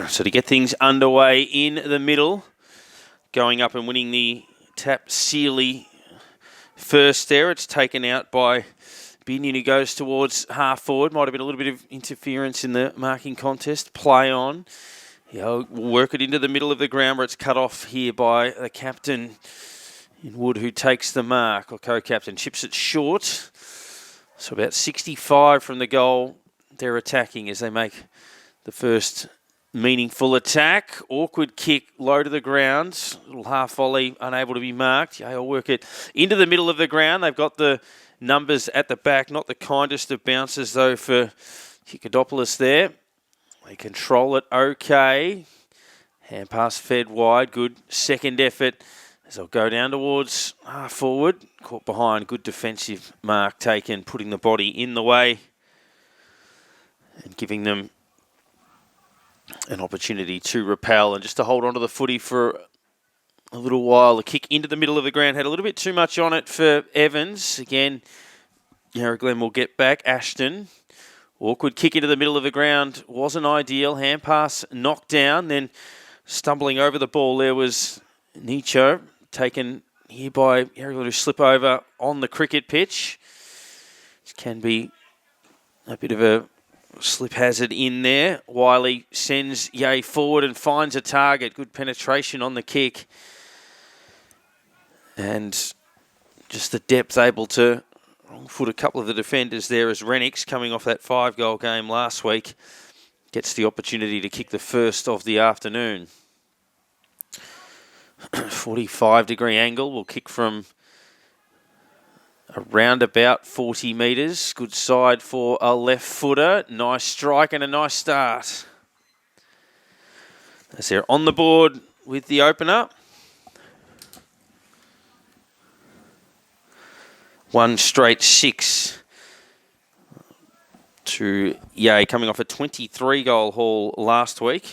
So to get things underway in the middle, going up and winning the Tap Sealy first there. It's taken out by Binion, who goes towards half forward. Might have been a little bit of interference in the marking contest. Play on. We'll work it into the middle of the ground where it's cut off here by the captain in Wood, who takes the mark, or co-captain. Chips it short. So about 65 from the goal. They're attacking as they make the first meaningful attack. Awkward kick, low to the ground. Little half volley, unable to be marked. I'll work it into the middle of the ground. They've got the numbers at the back. Not the kindest of bounces, though, for Kikadopoulos there. They control it okay. Hand pass fed wide. Good second effort as they'll go down towards half forward. Caught behind. Good defensive mark taken, putting the body in the way and giving them an opportunity to repel and just to hold on to the footy for a little while. The kick into the middle of the ground had a little bit too much on it for Evans. Again, Yarra Glen will get back. Ashton. Awkward kick into the middle of the ground wasn't ideal. Hand pass knocked down. Then stumbling over the ball there was Nicho, taken here by Yarra Glen to slip over on the cricket pitch. It can be a bit of a slip hazard in there. Wiley sends Ye forward and finds a target. Good penetration on the kick. And just the depth able to foot a couple of the defenders there as Renix, coming off that 5-goal game last week, gets the opportunity to kick the first of the afternoon. 45-degree angle. Will kick from around about 40 metres. Good side for a left footer. Nice strike and a nice start. As they're on the board with the opener. One straight 6 to Ye, coming off a 23-goal haul last week.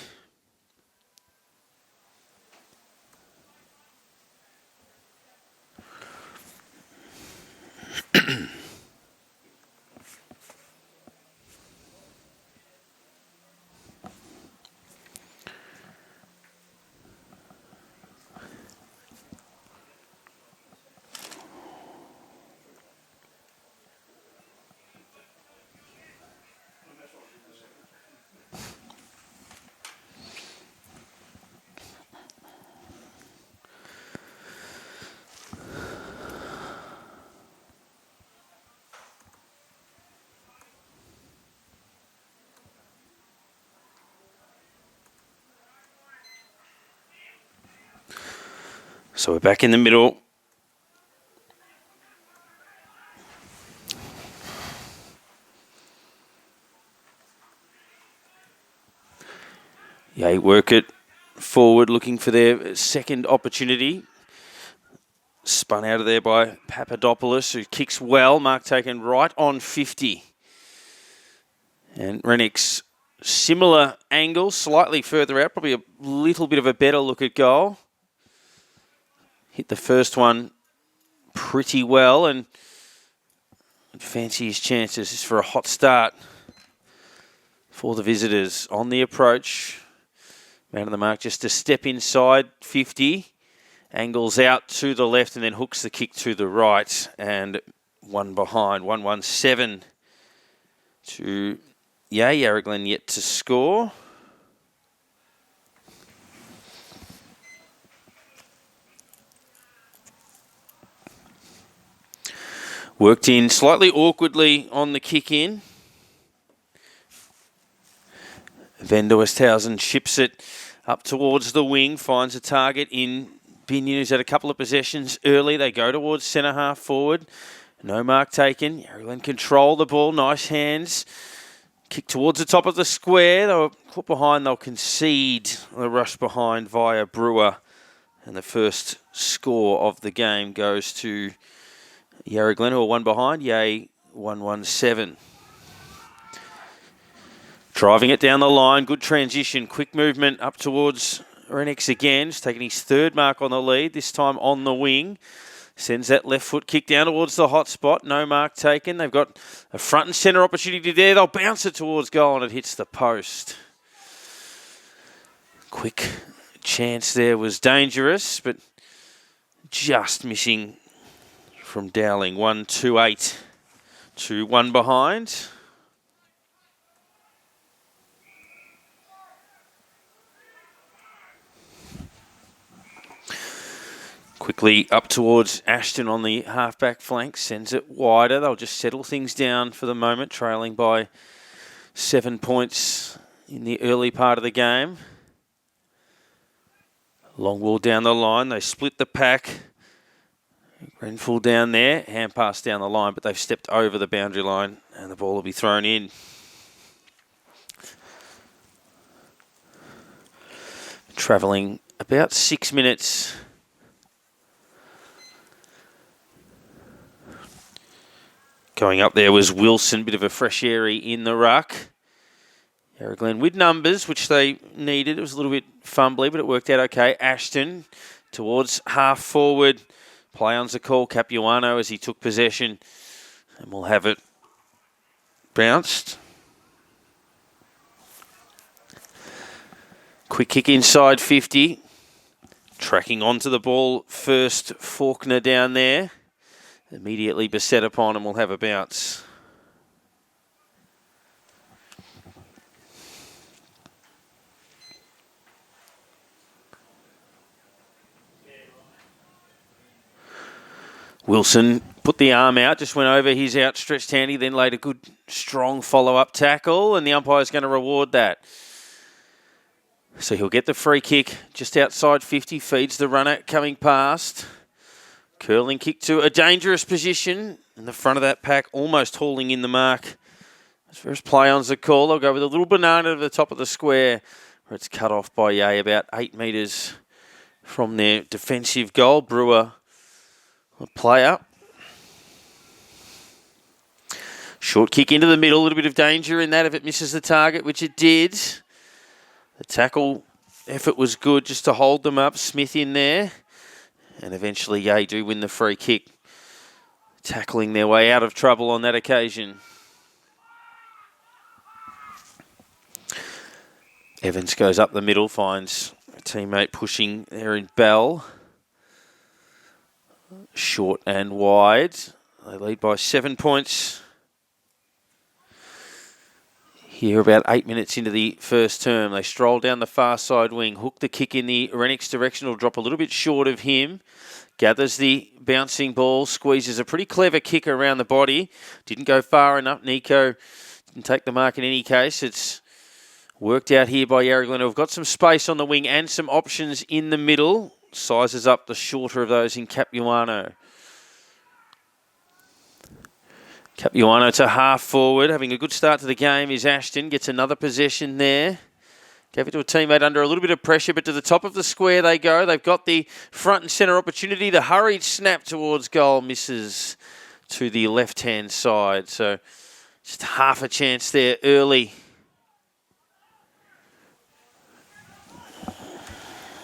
So we're back in the middle. They work it forward, looking for their second opportunity. Spun out of there by Papadopoulos, who kicks well. Mark taken right on 50. And Renix, similar angle, slightly further out, probably a little bit of a better look at goal. Hit the first one pretty well and fancy his chances. Just for a hot start for the visitors on the approach. Man of the mark just a step inside 50. Angles out to the left and then hooks the kick to the right. And one behind. 1-1-7 to Yarra Glen yet to score. Worked in slightly awkwardly on the kick in. Van der Westhausen ships it up towards the wing, finds a target in Binion, who's had a couple of possessions early. They go towards centre half forward. No mark taken. Yarra Glen control the ball. Nice hands. Kick towards the top of the square. They were caught behind. They'll concede the rush behind via Brewer. And the first score of the game goes to Yarra Glen, who are one behind. 1-1-7. Driving it down the line. Good transition. Quick movement up towards Renix again. He's taking his third mark on the lead. This time on the wing. Sends that left foot kick down towards the hot spot. No mark taken. They've got a front and centre opportunity there. They'll bounce it towards goal and it hits the post. Quick chance there was dangerous, but just missing from Dowling. 1-2-8 to 1 behind. Quickly up towards Ashton on the halfback flank, sends it wider. They'll just settle things down for the moment, trailing by 7 points in the early part of the game. Long ball down the line. They split the pack. Grenfell down there. Hand pass down the line, but they've stepped over the boundary line and the ball will be thrown in. Travelling about 6 minutes. Going up there was Wilson, bit of a fresh airy in the ruck. Yarra Glen with numbers, which they needed. It was a little bit fumbly, but it worked out okay. Ashton towards half forward. Play on's the call. Capuano as he took possession. And we'll have it bounced. Quick kick inside 50. Tracking onto the ball first, Faulkner down there. Immediately beset upon and we'll have a bounce. Wilson put the arm out, just went over his outstretched hand. He then laid a good, strong follow-up tackle, and the umpire's going to reward that. So he'll get the free kick just outside 50, feeds the runner coming past. Curling kick to a dangerous position in the front of that pack, almost hauling in the mark. As far as play on's the call, they'll go with a little banana to the top of the square, where it's cut off by Yea about 8 metres from their defensive goal. Brewer, a player. Short kick into the middle, a little bit of danger in that if it misses the target, which it did. The tackle effort was good just to hold them up. Smith in there. And eventually Yea do win the free kick. Tackling their way out of trouble on that occasion. Evans goes up the middle, finds a teammate pushing there in Bell. Short and wide. They lead by 7 points. Here about 8 minutes into the first term. They stroll down the far side wing. Hook the kick in the Rennick's direction. Will drop a little bit short of him. Gathers the bouncing ball. Squeezes a pretty clever kick around the body. Didn't go far enough. Nico didn't take the mark in any case. It's worked out here by Yarra Glen. We've got some space on the wing and some options in the middle. Sizes up the shorter of those in Capuano. Capuano to half forward. Having a good start to the game is Ashton. Gets another possession there. Gave it to a teammate under a little bit of pressure, but to the top of the square they go. They've got the front and centre opportunity. The hurried snap towards goal misses to the left-hand side. So just half a chance there early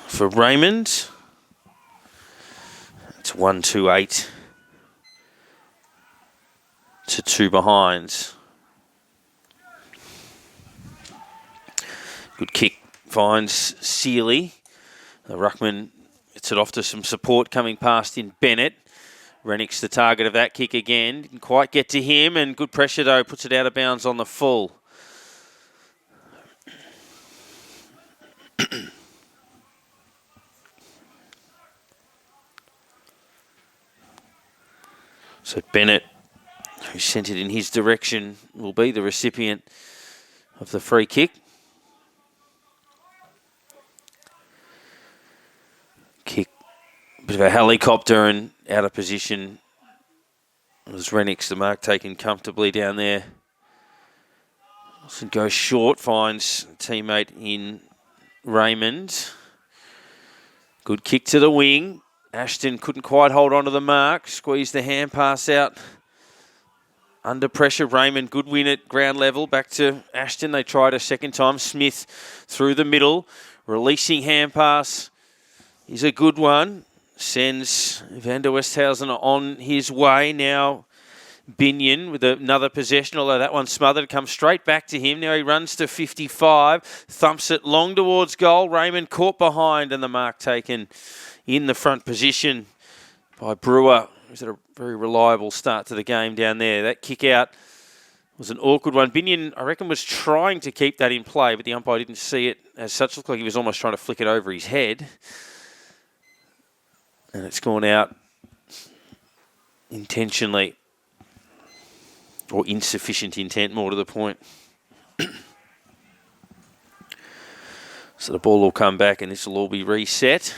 for Raymond. It's 1-2-8 to 2 behind. Good kick finds Sealy. The ruckman gets it off to some support coming past in Bennett. Rennick's the target of that kick again. Didn't quite get to him, and good pressure though, puts it out of bounds on the full. So Bennett, who sent it in his direction, will be the recipient of the free kick. Kick, bit of a helicopter and out of position. It was Rennick's the mark taken comfortably down there. Wilson goes short, finds a teammate in Raymond. Good kick to the wing. Ashton couldn't quite hold on to the mark. Squeezed the hand pass out. Under pressure, Raymond, good win at ground level. Back to Ashton. They tried a second time. Smith through the middle. Releasing hand pass is a good one. Sends Van der Westhausen on his way. Now Binion with another possession, although that one smothered, comes straight back to him. Now he runs to 55, thumps it long towards goal. Raymond caught behind, and the mark taken in the front position by Brewer, who's had a very reliable start to the game down there. That kick out was an awkward one. Binion, I reckon, was trying to keep that in play, but the umpire didn't see it as such. Looked like he was almost trying to flick it over his head. And it's gone out intentionally. Or insufficient intent, more to the point. So the ball will come back and this will all be reset.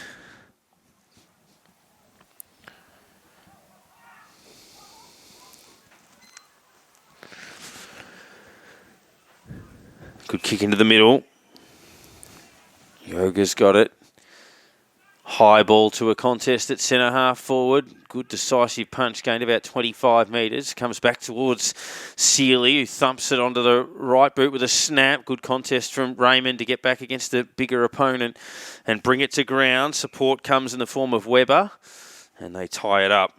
Good kick into the middle. Yoga's got it. High ball to a contest at centre half forward. Good decisive punch, gained about 25 metres. Comes back towards Seeley, who thumps it onto the right boot with a snap. Good contest from Raymond to get back against a bigger opponent and bring it to ground. Support comes in the form of Weber, and they tie it up.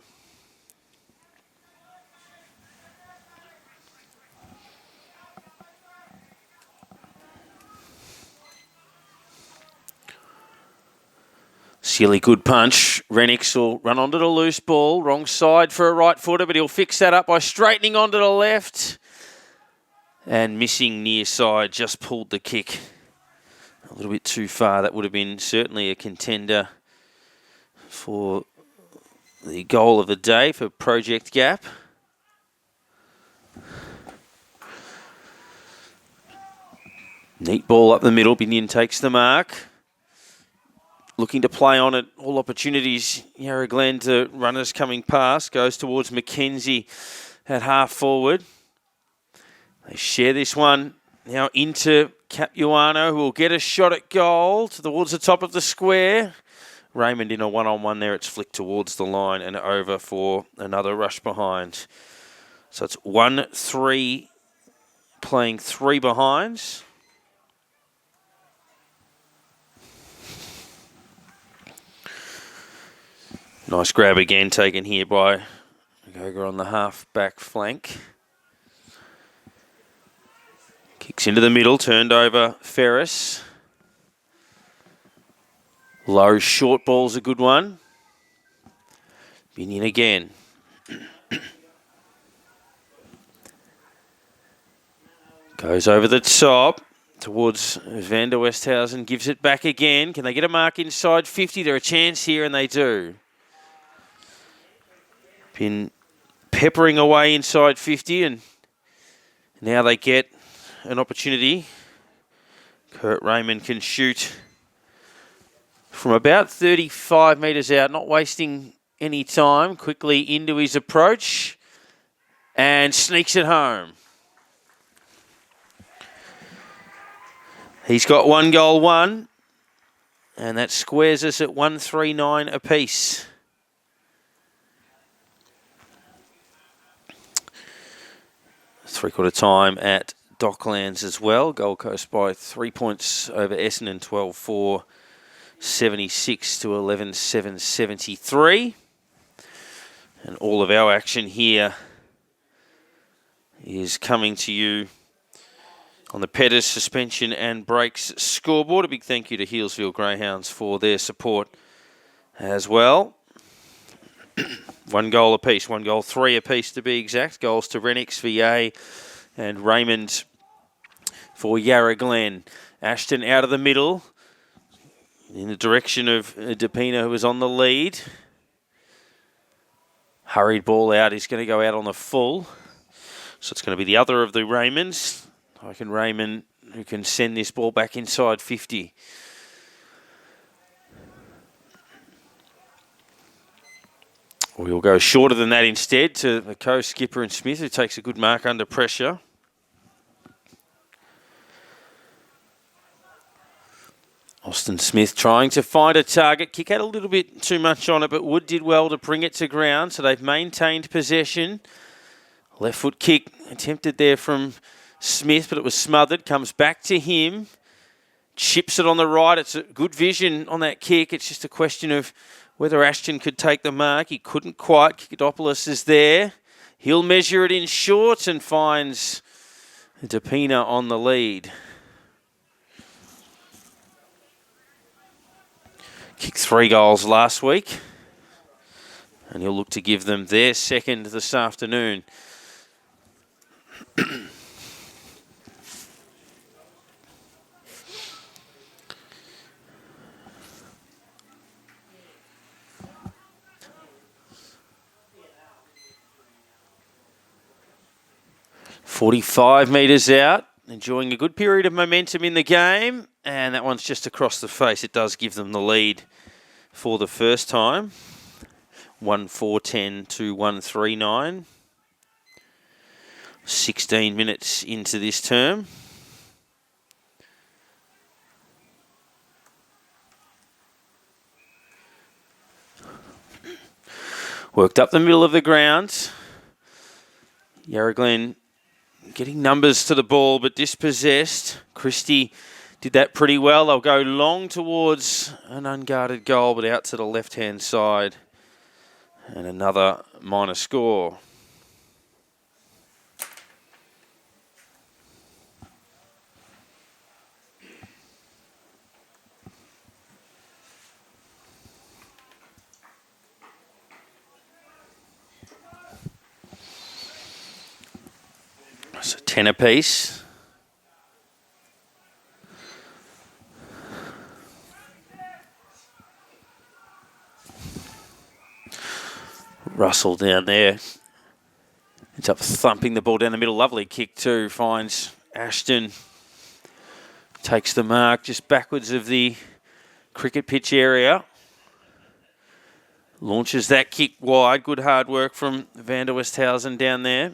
Seeley, good punch. Renix will run onto the loose ball. Wrong side for a right footer, but he'll fix that up by straightening onto the left. And missing near side, just pulled the kick a little bit too far. That would have been certainly a contender for the goal of the day for Project Gap. Neat ball up the middle. Binion takes the mark. Looking to play on it, all opportunities. Yarra Glen to runners coming past. Goes towards Mackenzie at half forward. They share this one now into Capuano, who will get a shot at goal towards the top of the square. Raymond in a one-on-one there. It's flicked towards the line and over for another rush behind. So it's 1-3, playing 3 behinds. Nice grab again taken here by Goga on the half-back flank. Kicks into the middle, turned over Ferris. Low short ball's a good one. Binion again. Goes over the top towards Van der Westhausen, gives it back again. Can they get a mark inside 50? They're a chance here, and they do. Been peppering away inside 50, and now they get an opportunity. Kurt Raymond can shoot from about 35 metres out, not wasting any time. Quickly into his approach and sneaks it home. He's got 1 goal, 1, and that squares us at 139 apiece. Three-quarter time at Docklands as well. Gold Coast by 3 points over Essendon, 12-4, 76 to 11-7, 73. And all of our action here is coming to you on the Petters suspension and brakes scoreboard. A big thank you to Healesville Greyhounds for their support as well. 1 goal apiece, 1 goal, 3 apiece to be exact. Goals to Renix, VA, and Raymond for Yarra Glen. Ashton out of the middle in the direction of DePina, who was on the lead. Hurried ball out. He's going to go out on the full. So it's going to be the other of the Raymonds. I reckon Raymond, who can send this ball back inside 50. We'll go shorter than that instead to the co-skipper and Smith, who takes a good mark under pressure. Austin Smith trying to find a target. Kick had a little bit too much on it, but Wood did well to bring it to ground, so they've maintained possession. Left foot kick attempted there from Smith, but it was smothered. Comes back to him. Chips it on the right. It's a good vision on that kick. It's just a question of whether Ashton could take the mark. He couldn't quite. Kikidopoulos is there. He'll measure it in short and finds Depina on the lead. Kicked 3 goals last week, and he'll look to give them their second this afternoon. .45 metres out, enjoying a good period of momentum in the game, and that one's just across the face. It does give them the lead for the first time. 1-4-10 to 1-3-9. 16 minutes into this term. Worked up the middle of the ground. Yarra Glen getting numbers to the ball, but dispossessed. Christie did that pretty well. They'll go long towards an unguarded goal, but out to the left-hand side. And another minor score. So 10 apiece. Russell down there. Ends up thumping the ball down the middle. Lovely kick too. Finds Ashton. Takes the mark just backwards of the cricket pitch area. Launches that kick wide. Good hard work from Van der Westhausen down there.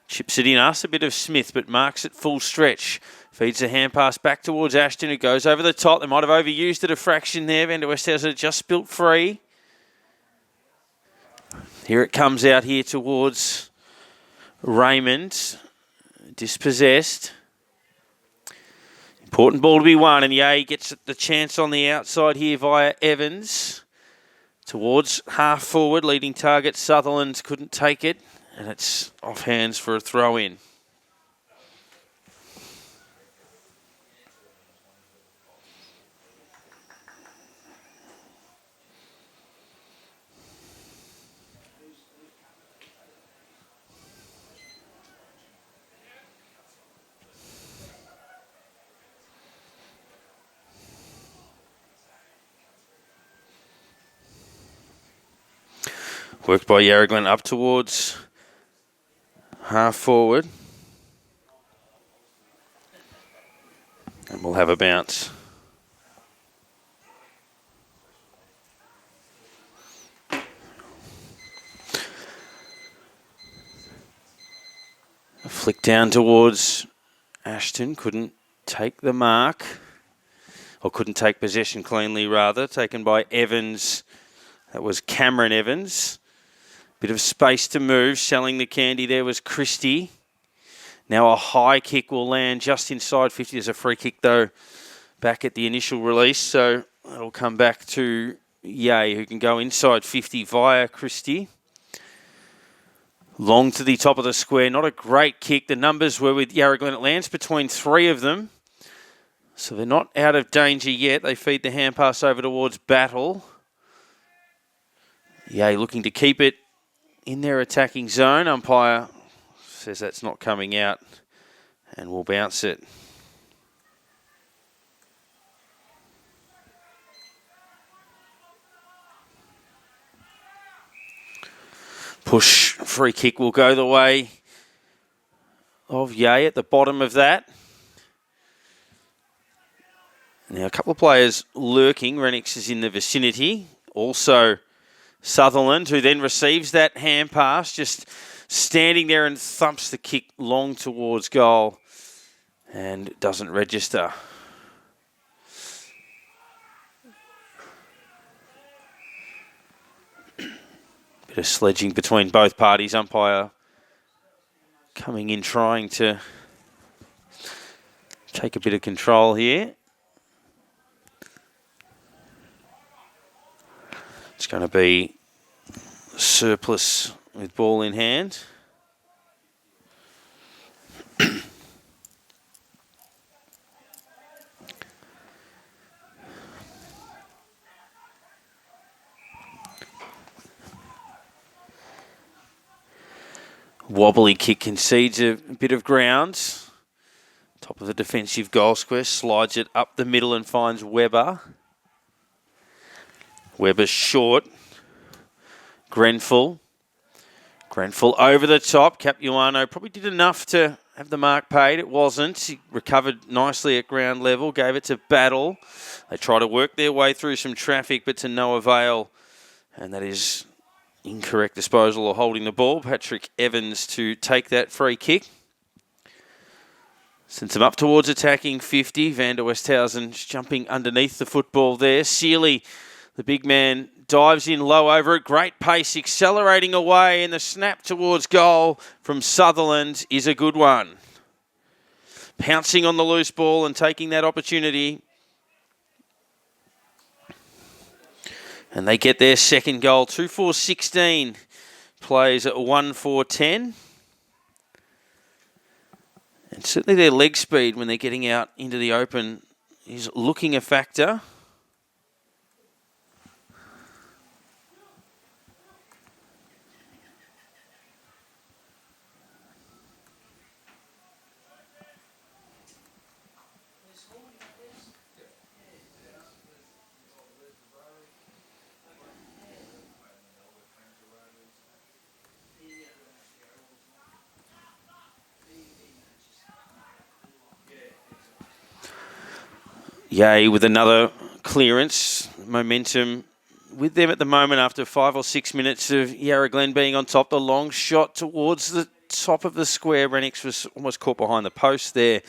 Chips it in us, a bit of Smith, but marks it full stretch. Feeds the hand pass back towards Ashton, who goes over the top. They might have overused it a fraction there. Van der Westhausen just spilt free. Here it comes out here towards Raymond. Dispossessed. Important ball to be won, and Ye gets the chance on the outside here via Evans. Towards half forward, leading target Sutherland couldn't take it. And it's off hands for a throw-in. Worked by Yarra Glen up towards half forward. And we'll have a bounce. A flick down towards Ashton. Couldn't take the mark. Or couldn't take possession cleanly, rather. Taken by Evans. That was Cameron Evans. Bit of space to move. Selling the candy there was Christie. Now a high kick will land just inside 50. There's a free kick, though, back at the initial release. So it'll come back to Ye, who can go inside 50 via Christie. Long to the top of the square. Not a great kick. The numbers were with Yarra Glen. It lands between 3 of them. So they're not out of danger yet. They feed the hand pass over towards Battle. Ye looking to keep it in their attacking zone. Umpire says that's not coming out and will bounce it. Push free kick will go the way of Ye at the bottom of that. Now a couple of players lurking. Renix is in the vicinity. Also Sutherland, who then receives that hand pass, just standing there and thumps the kick long towards goal and doesn't register. Bit of sledging between both parties. Umpire coming in trying to take a bit of control here. It's going to be surplus with ball in hand. Wobbly kick concedes a bit of ground. Top of the defensive goal square, slides it up the middle and finds Weber. Weber's short. Grenfell over the top. Capuano probably did enough to have the mark paid. It wasn't. He recovered nicely at ground level, gave it to Battle. They try to work their way through some traffic, but to no avail. And that is incorrect disposal or holding the ball. Patrick Evans to take that free kick. Sends him up towards attacking 50. Van der Westhausen's jumping underneath the football there. Sealy, the big man, dives in low over it. Great pace, accelerating away, and the snap towards goal from Sutherland is a good one. Pouncing on the loose ball and taking that opportunity. And they get their second goal. 2-4-16 plays at 1-4-10. And certainly their leg speed when they're getting out into the open is looking a factor. Yay with another clearance. Momentum with them at the moment after 5 or 6 minutes of Yarra Glen being on top. The long shot towards the top of the square. Renix was almost caught behind the post there.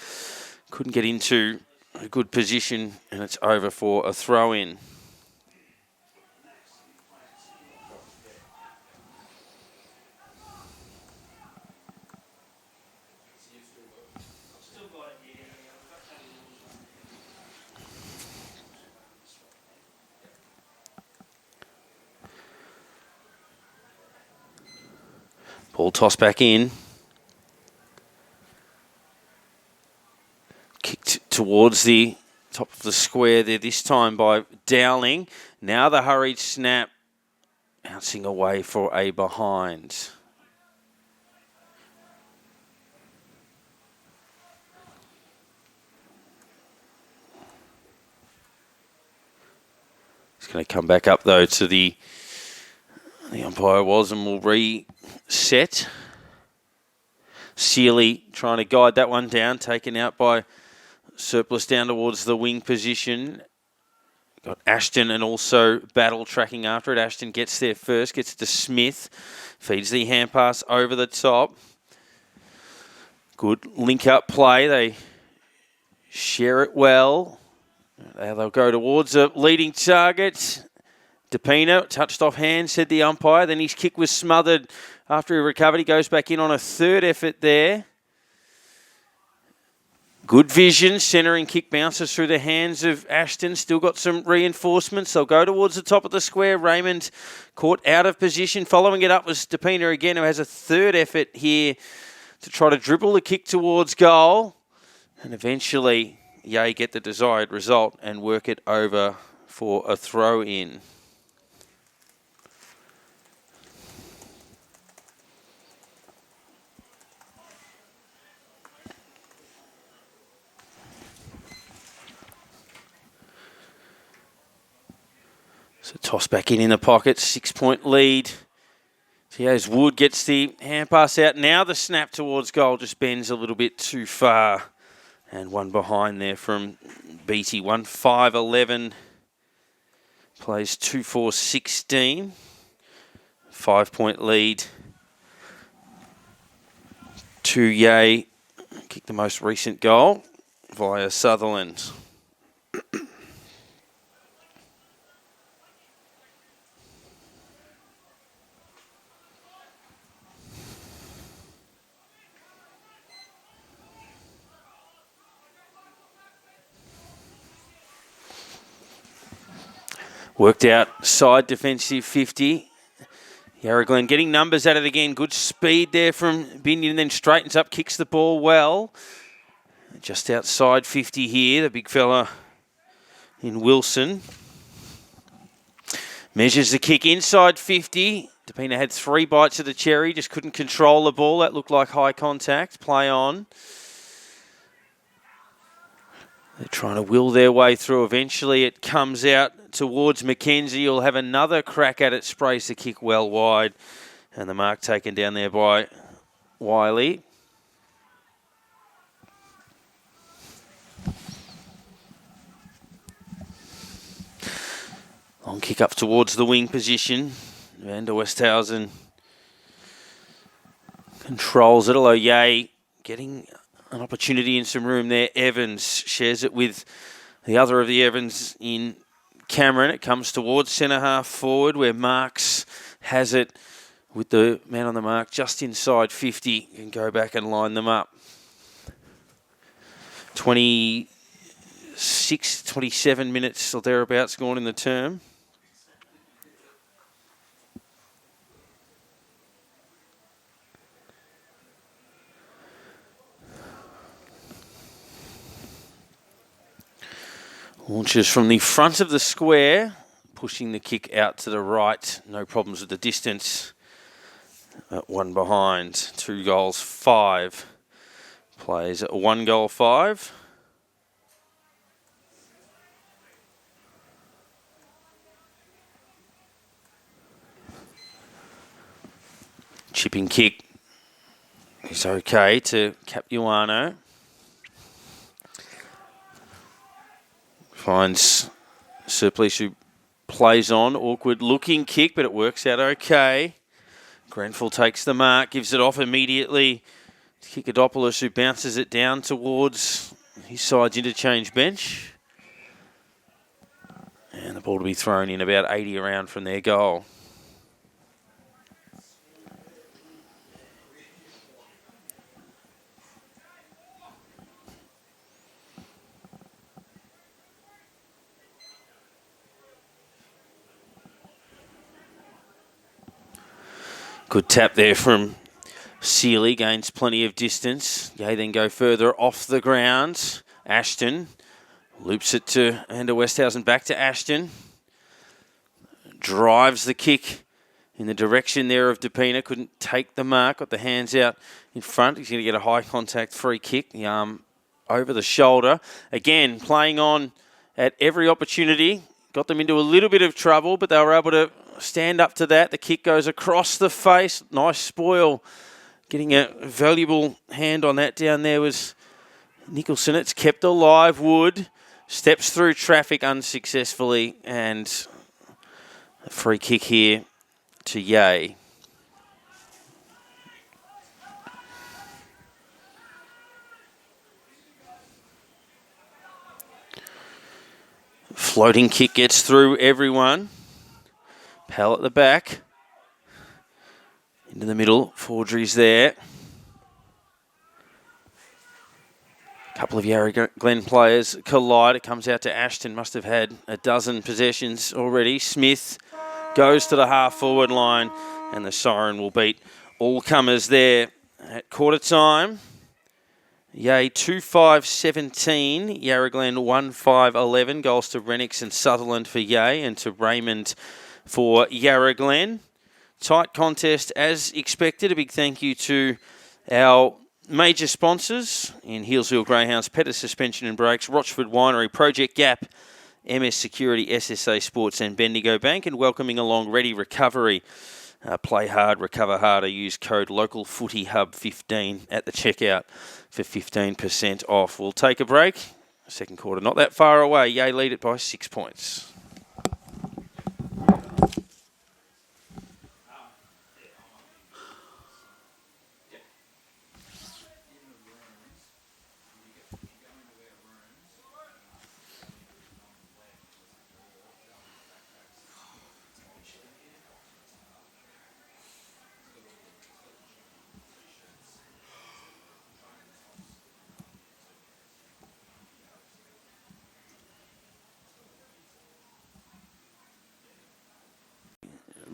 Couldn't get into a good position, and it's over for a throw-in. Ball tossed back in. Kicked towards the top of the square there, this time by Dowling. Now the hurried snap, bouncing away for a behind. It's going to come back up though to the umpire was, and will reset. Sealy trying to guide that one down, taken out by Surplus down towards the wing position. Got Ashton and also Battle tracking after it. Ashton gets there first, gets it to Smith, feeds the hand pass over the top. Good link-up play. They share it well. They'll go towards a leading target. DePina touched off hand, said the umpire. Then his kick was smothered after he recovered. He goes back in on a third effort there. Good vision. Centering kick bounces through the hands of Ashton. Still got some reinforcements. They'll go towards the top of the square. Raymond caught out of position. Following it up was DePina again, who has a third effort here to try to dribble the kick towards goal. And eventually, Yay get the desired result and work it over for a throw-in. So toss back in the pocket, 6-point lead. As Wood gets the hand pass out. Now the snap towards goal just bends a little bit too far. And one behind there from Beatty. 1-5-11. Plays 2-4-16. 5-point lead. To Yay. Kicked the most recent goal via Sutherland. Worked out side defensive 50. Yarra Glen getting numbers at it again. Good speed there from Binion, then straightens up, kicks the ball well. Just outside 50 here, the big fella in Wilson. Measures the kick inside 50. Depina had 3 bites of the cherry, just couldn't control the ball. That looked like high contact. Play on. They're trying to will their way through. Eventually it comes out towards Mackenzie. He'll have another crack at it. Sprays the kick well wide. And the mark taken down there by Wiley. Long kick up towards the wing position. Van der Westhausen controls it. Although Yay getting an opportunity in some room there. Evans shares it with the other of the Evans in Cameron. It comes towards centre half forward where Marks has it with the man on the mark just inside 50 and go back and line them up. 26, 27 minutes or thereabouts gone in the term. Launches from the front of the square, pushing the kick out to the right. No problems with the distance. At 1 behind, 2 goals, 5. Plays at 1 goal, 5. Chipping kick is okay to Capuano. Finds Surplice, who plays on. Awkward looking kick, but it works out okay. Grenfell takes the mark, gives it off immediately to Kikadopoulos, who bounces it down towards his side's interchange bench. And the ball to be thrown in about 80 around from their goal. Good tap there from Sealy, gains plenty of distance. They then go further off the ground. Ashton loops it to Vander Westhausen, back to Ashton. Drives the kick in the direction there of Depina. Couldn't take the mark, got the hands out in front. He's going to get a high contact free kick. The arm over the shoulder. Again, playing on at every opportunity. Got them into a little bit of trouble, but they were able to stand up to that. The kick goes across the face. Nice spoil. Getting a valuable hand on that down there was Nicholson. It's kept alive. Wood steps through traffic unsuccessfully. And a free kick here to Yay. Floating kick gets through everyone. Pal at the back. Into the middle. Forgeries there. A couple of Yarra Glen players collide. It comes out to Ashton. Must have had a dozen possessions already. Smith goes to the half-forward line. And the siren will beat all comers there at quarter time. Yay, 2-5-17. Yarra Glen 1-5-11. Goals to Renix and Sutherland for Yay and to Raymond for Yarra Glen. Tight contest as expected. A big thank you to our major sponsors in Healesville Greyhounds, Pettis Suspension and Brakes, Rochford Winery, Project Gap, MS Security, SSA Sports and Bendigo Bank, and welcoming along Ready Recovery. Play hard, recover harder. Use code LOCALFootyHub15 at the checkout for 15% off. We'll take a break. Second quarter not that far away. Yay lead it by 6 points.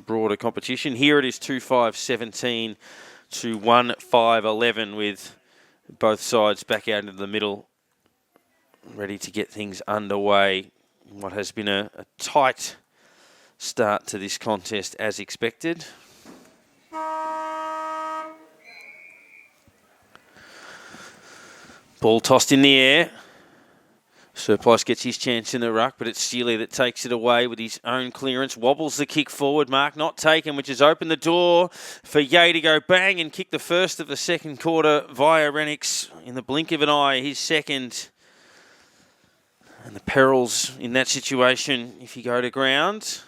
broader competition. Here it is 2-5-17 to 1-5-11 with both sides back out into the middle, ready to get things underway. What has been a tight start to this contest as expected. Ball tossed in the air. Surplice gets his chance in the ruck, but it's Seeley that takes it away with his own clearance. Wobbles the kick forward, mark not taken, which has opened the door for Ye to go bang and kick the first of the second quarter via Renix in the blink of an eye, his second. And the perils in that situation if you go to ground.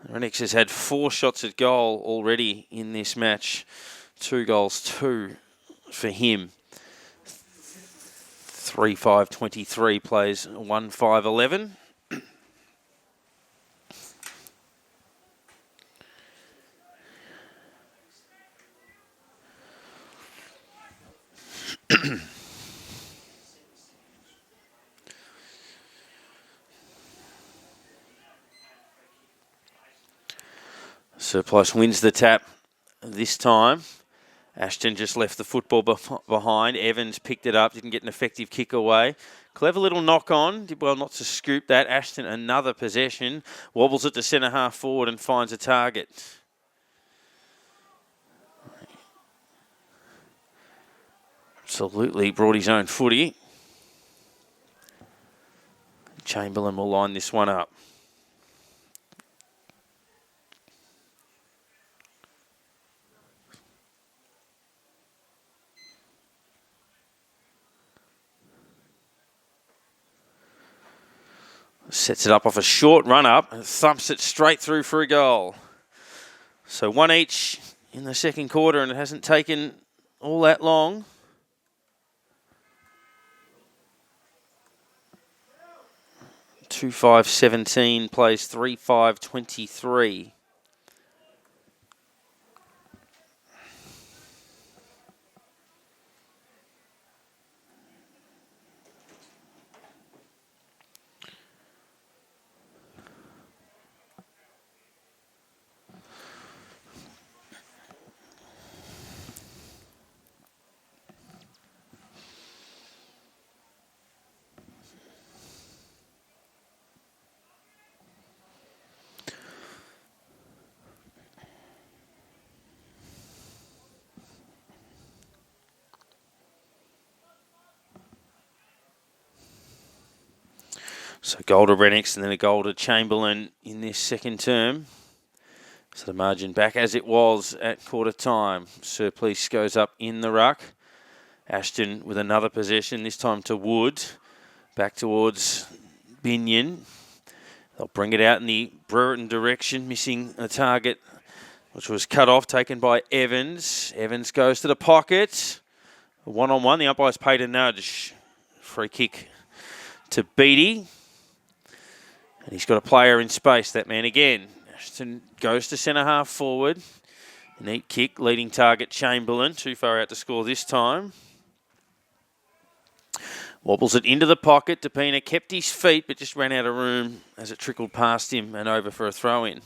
Renix has had 4 shots at goal already in this match. 2 goals, 2 for him. 3-5-23 plays 1-5-11. Surplice wins the tap this time. Ashton just left the football behind. Evans picked it up, didn't get an effective kick away. Clever little knock on, did well not to scoop that. Ashton another possession, wobbles it to centre half forward and finds a target. Absolutely brought his own footy. Chamberlain will line this one up. Sets it up off a short run-up and thumps it straight through for a goal. So 1 each in the second quarter, and it hasn't taken all that long. – 2-5-17 plays 3-5-23. So goal to Renix and then a goal to Chamberlain in this second term. So the margin back as it was at quarter time. Surplice goes up in the ruck. Ashton with another possession, this time to Wood. Back towards Binion. They'll bring it out in the Brereton direction, missing a target, which was cut off, taken by Evans. Evans goes to the pocket. 1-on-1, the umpire's paid a nudge. Free kick to Beattie. And he's got a player in space, that man again. Ashton goes to centre half forward. Neat kick, leading target Chamberlain. Too far out to score this time. Wobbles it into the pocket. Depina kept his feet, but just ran out of room as it trickled past him and over for a throw-in.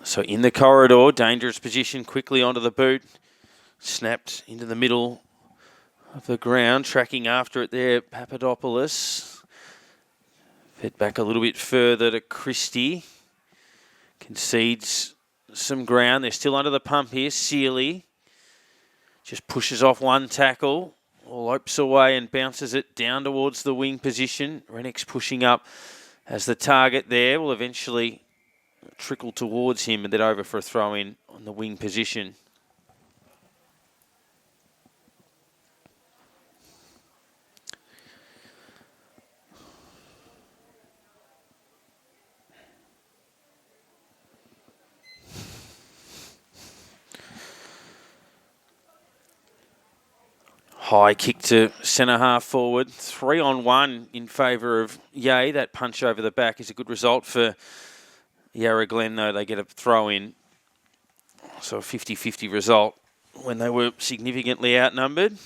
So in the corridor, dangerous position, quickly onto the boot. Snapped into the middle of the ground, tracking after it there, Papadopoulos. Fed back a little bit further to Christie. Concedes some ground. They're still under the pump here. Seeley just pushes off one tackle, lopes away and bounces it down towards the wing position. Renix pushing up as the target there will eventually trickle towards him and then over for a throw-in on the wing position. High kick to centre half forward. 3-on-1 in favour of Yay. That punch over the back is a good result for Yarra Glen, though. They get a throw in. So a 50-50 result when they were significantly outnumbered.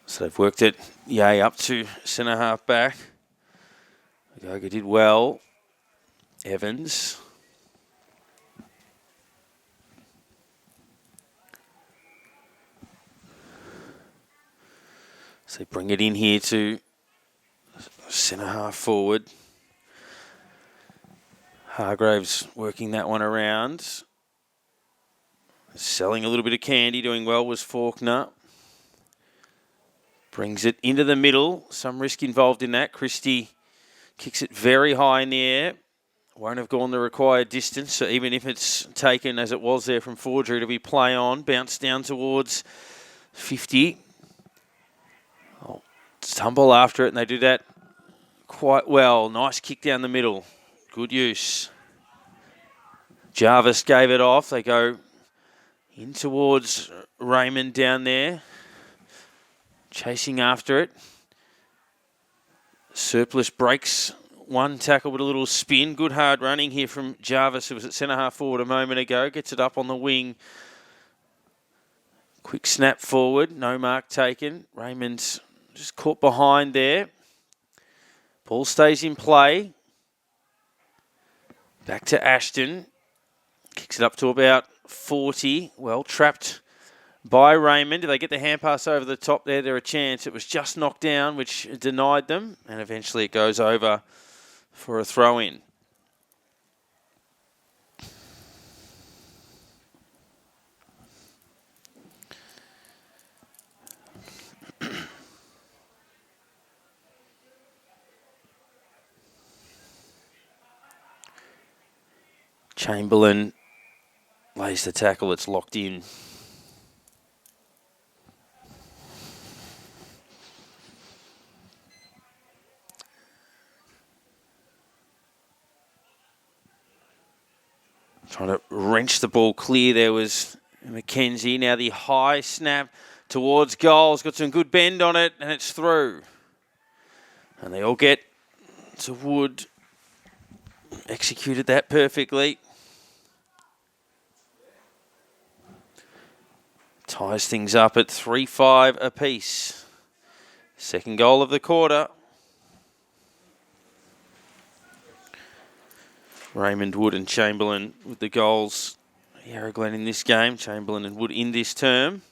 So they've worked it, Yay, up to centre half back. Goga did well. Evans. So they bring it in here to centre half forward. Hargraves working that one around. Selling a little bit of candy, doing well was Faulkner. Brings it into the middle. Some risk involved in that. Christie kicks it very high in the air. Won't have gone the required distance. So even if it's taken as it was there from Forgery to be play on, bounce down towards 50. Oh, tumble after it, and they do that quite well. Nice kick down the middle. Good use. Jarvis gave it off. They go in towards Raymond down there. Chasing after it. Surplus breaks one tackle with a little spin. Good hard running here from Jarvis, who was at centre half forward a moment ago. Gets it up on the wing. Quick snap forward. No mark taken. Raymond's just caught behind there. Ball stays in play. Back to Ashton. Kicks it up to about 40. Well trapped by Raymond. If they get the hand pass over the top there, they're a chance. It was just knocked down, which denied them. And eventually it goes over for a throw-in. Chamberlain lays the tackle. It's locked in. Trying to wrench the ball clear. There was McKenzie. Now the high snap towards goal. It's got some good bend on it, and it's through. And they all get to Wood. Executed that perfectly. Ties things up at 3-5 apiece. Second goal of the quarter. Raymond, Wood and Chamberlain with the goals. Yarra Glen in this game. Chamberlain and Wood in this term.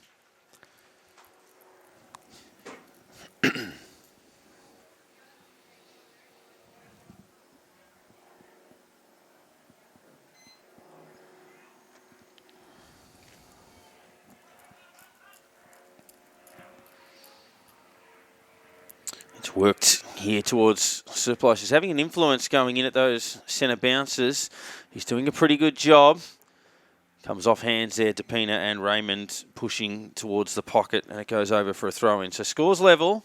It's worked here towards Surplus. He's having an influence going in at those centre bounces. He's doing a pretty good job. Comes off hands there, DePina and Raymond pushing towards the pocket, and it goes over for a throw-in. So scores level.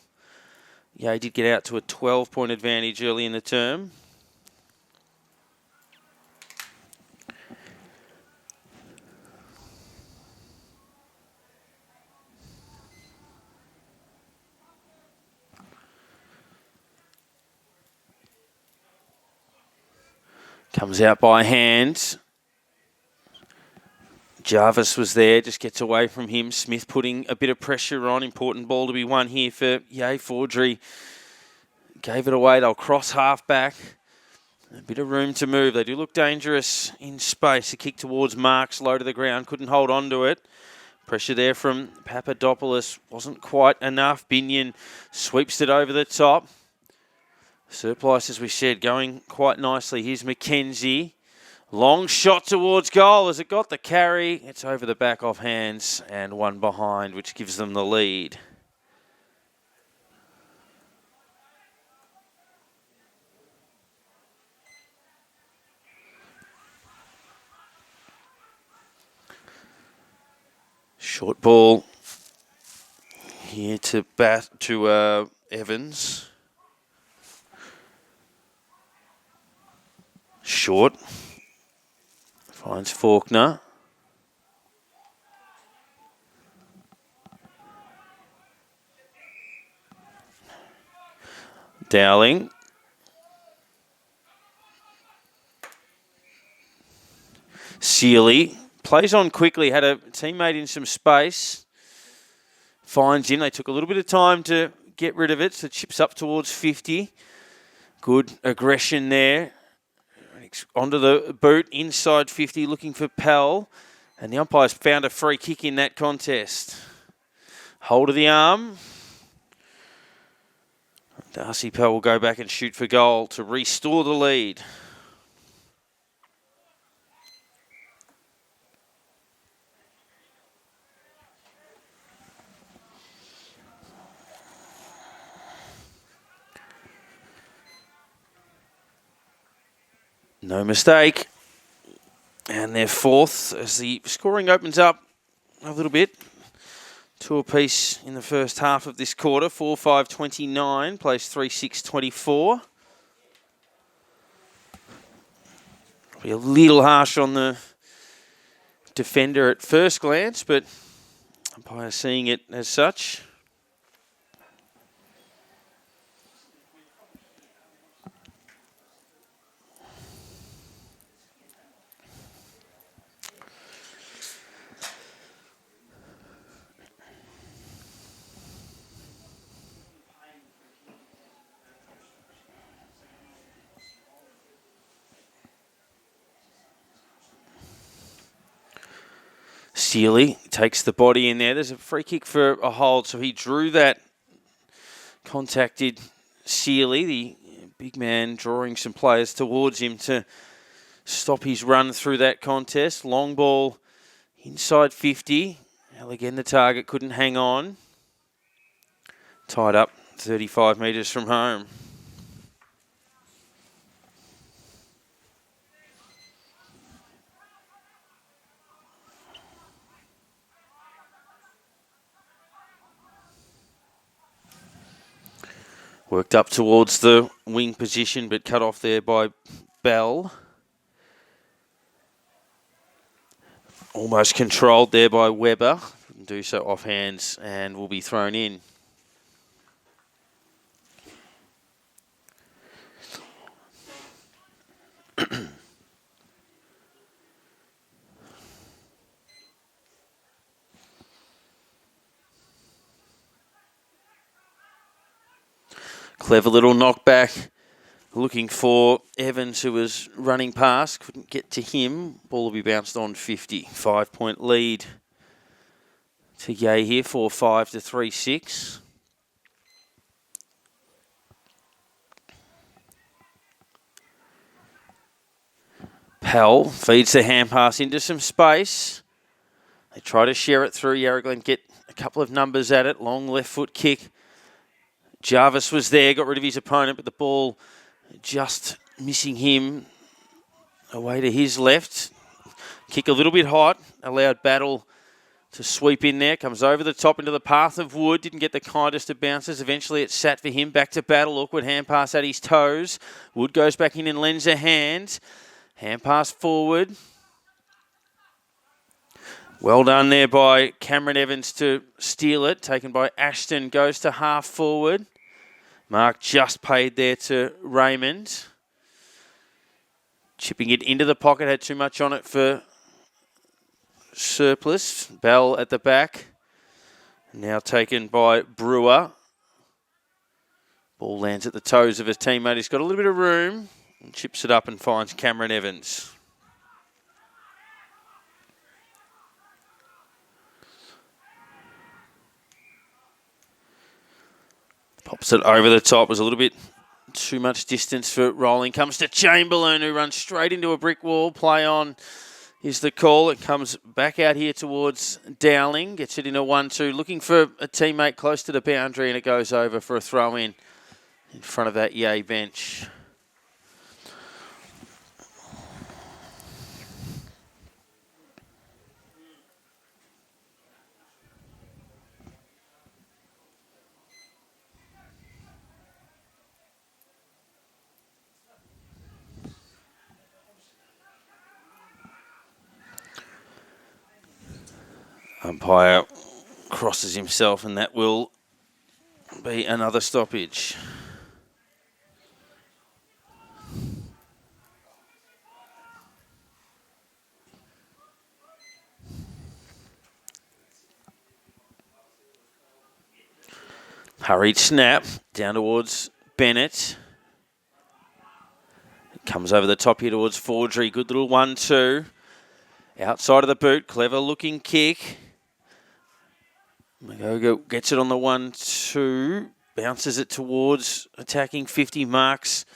Yeah, he did get out to a 12-point advantage early in the term. Comes out by hand. Jarvis was there, just gets away from him. Smith putting a bit of pressure on. Important ball to be won here for Yay. Forgery gave it away. They'll cross half back. A bit of room to move. They do look dangerous in space. A kick towards Marks, low to the ground. Couldn't hold on to it. Pressure there from Papadopoulos. Wasn't quite enough. Binion sweeps it over the top. Surplus, as we said, going quite nicely. Here's McKenzie. Long shot towards goal. Has it got the carry? It's over the back off hands and one behind, which gives them the lead. Short ball here to Evans. Short. Finds Faulkner. Dowling. Sealy. Plays on quickly. Had a teammate in some space. Finds him. They took a little bit of time to get rid of it. So chips up towards 50. Good aggression there. Onto the boot. Inside 50. Looking for Pell. And the umpires found a free kick in that contest. Hold of the arm. Darcy Pell will go back and shoot for goal to restore the lead. No mistake. And they're fourth as the scoring opens up a little bit. 2 apiece in the first half of this quarter. 4-5-29, plays 3-6-24. Be a little harsh on the defender at first glance, but umpire seeing it as such. Sealy takes the body in there. There's a free kick for a hold, so he drew that. Contacted Sealy, the big man, drawing some players towards him to stop his run through that contest. Long ball inside 50. Well, again, the target couldn't hang on. Tied up 35 metres from home. Worked up towards the wing position, but cut off there by Bell. Almost controlled there by Webber. Couldn't do so off hands and will be thrown in. Clever little knockback. Looking for Evans, who was running past. Couldn't get to him. Ball will be bounced on 50. 5-point lead to Yay here. 4-5 to 3-6. Pell feeds the hand pass into some space. They try to share it through. Yarra Glen get a couple of numbers at it. Long left foot kick. Jarvis was there, got rid of his opponent, but the ball just missing him away to his left. Kick a little bit hot, allowed Battle to sweep in there. Comes over the top into the path of Wood. Didn't get the kindest of bounces. Eventually it sat for him. Back to Battle. Awkward hand pass at his toes. Wood goes back in and lends a hand. Hand pass forward. Well done there by Cameron Evans to steal it. Taken by Ashton. Goes to half forward. Mark just paid there to Raymond. Chipping it into the pocket. Had too much on it for Surplus. Bell at the back. Now taken by Brewer. Ball lands at the toes of his teammate. He's got a little bit of room. And chips it up and finds Cameron Evans. Pops it over the top. Was a little bit too much distance for rolling. Comes to Chamberlain, who runs straight into a brick wall. Play on is the call. It comes back out here towards Dowling. Gets it in a 1-2. Looking for a teammate close to the boundary, and it goes over for a throw-in in front of that Yay bench. Umpire crosses himself, and that will be another stoppage. Hurried snap down towards Bennett. Comes over the top here towards Forgery. Good little 1-2. Outside of the boot. Clever looking kick. Magogo gets it on the 1-2. Bounces it towards attacking 50 marks.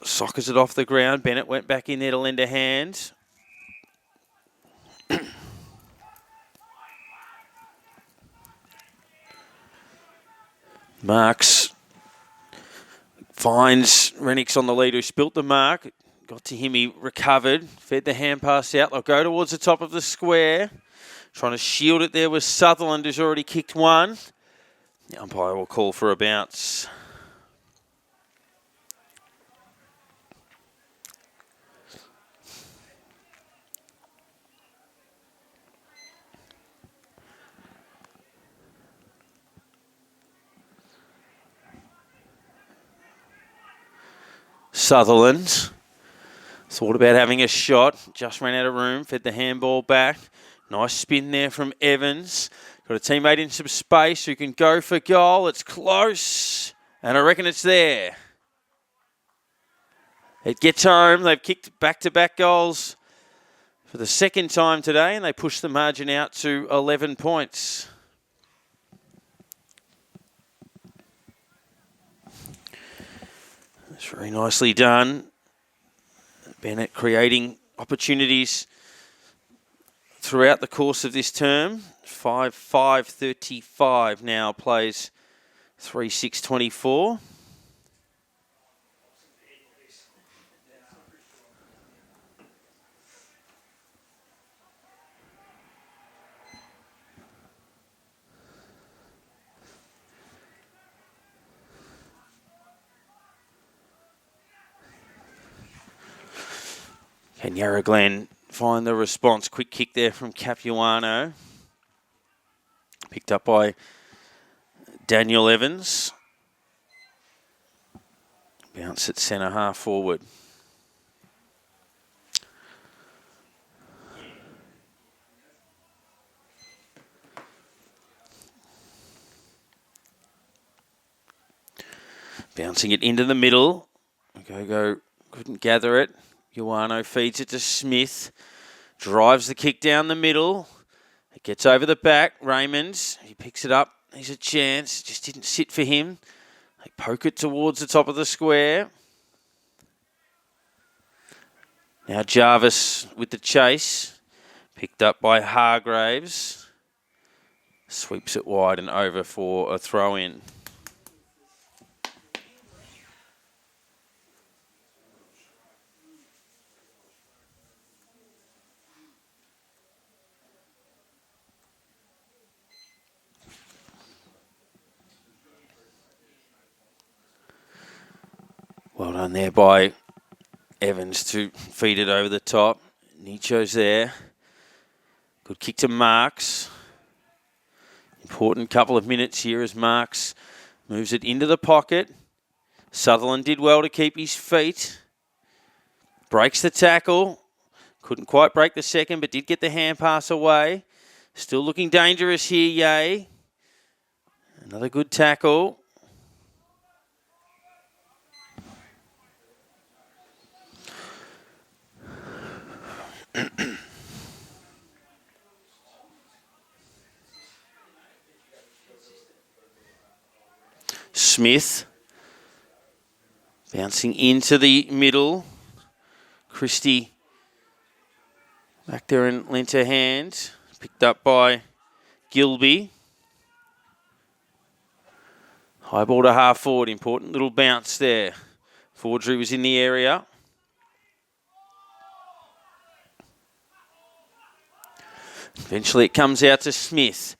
Sockers it off the ground. Bennett went back in there to lend a hand. Marks finds Rennick's on the lead who spilt the mark. Got to him, he recovered. Fed the hand pass out. They'll go towards the top of the square. Trying to shield it there was Sutherland, who's already kicked one. The umpire will call for a bounce. Sutherland thought about having a shot, just ran out of room, fed the handball back. Nice spin there from Evans. Got a teammate in some space who can go for goal. It's close, and I reckon it's there. It gets home. They've kicked back-to-back goals for the second time today, and they push the margin out to 11 points. That's very nicely done. Bennett creating opportunities throughout the course of this term. 5-5-35 now plays 3-6-24. Can Yarra Glen find the response? Quick kick there from Capuano. Picked up by Daniel Evans. Bounce at centre half forward. Bouncing it into the middle. Go couldn't gather it. Ioano feeds it to Smith. Drives the kick down the middle. It gets over the back. Raymond, he picks it up. He's a chance. Just didn't sit for him. They poke it towards the top of the square. Now Jarvis with the chase. Picked up by Hargraves. Sweeps it wide and over for a throw-in. Well done there by Evans to feed it over the top. Nicho's there. Good kick to Marks. Important couple of minutes here as Marks moves it into the pocket. Sutherland did well to keep his feet. Breaks the tackle. Couldn't quite break the second, but did get the hand pass away. Still looking dangerous here, Yay. Another good tackle. Smith bouncing into the middle. Christie back there and lent a hand. Picked up by Gilby. High ball to half forward. Important little bounce there. Forgery was in the area. Eventually it comes out to Smith.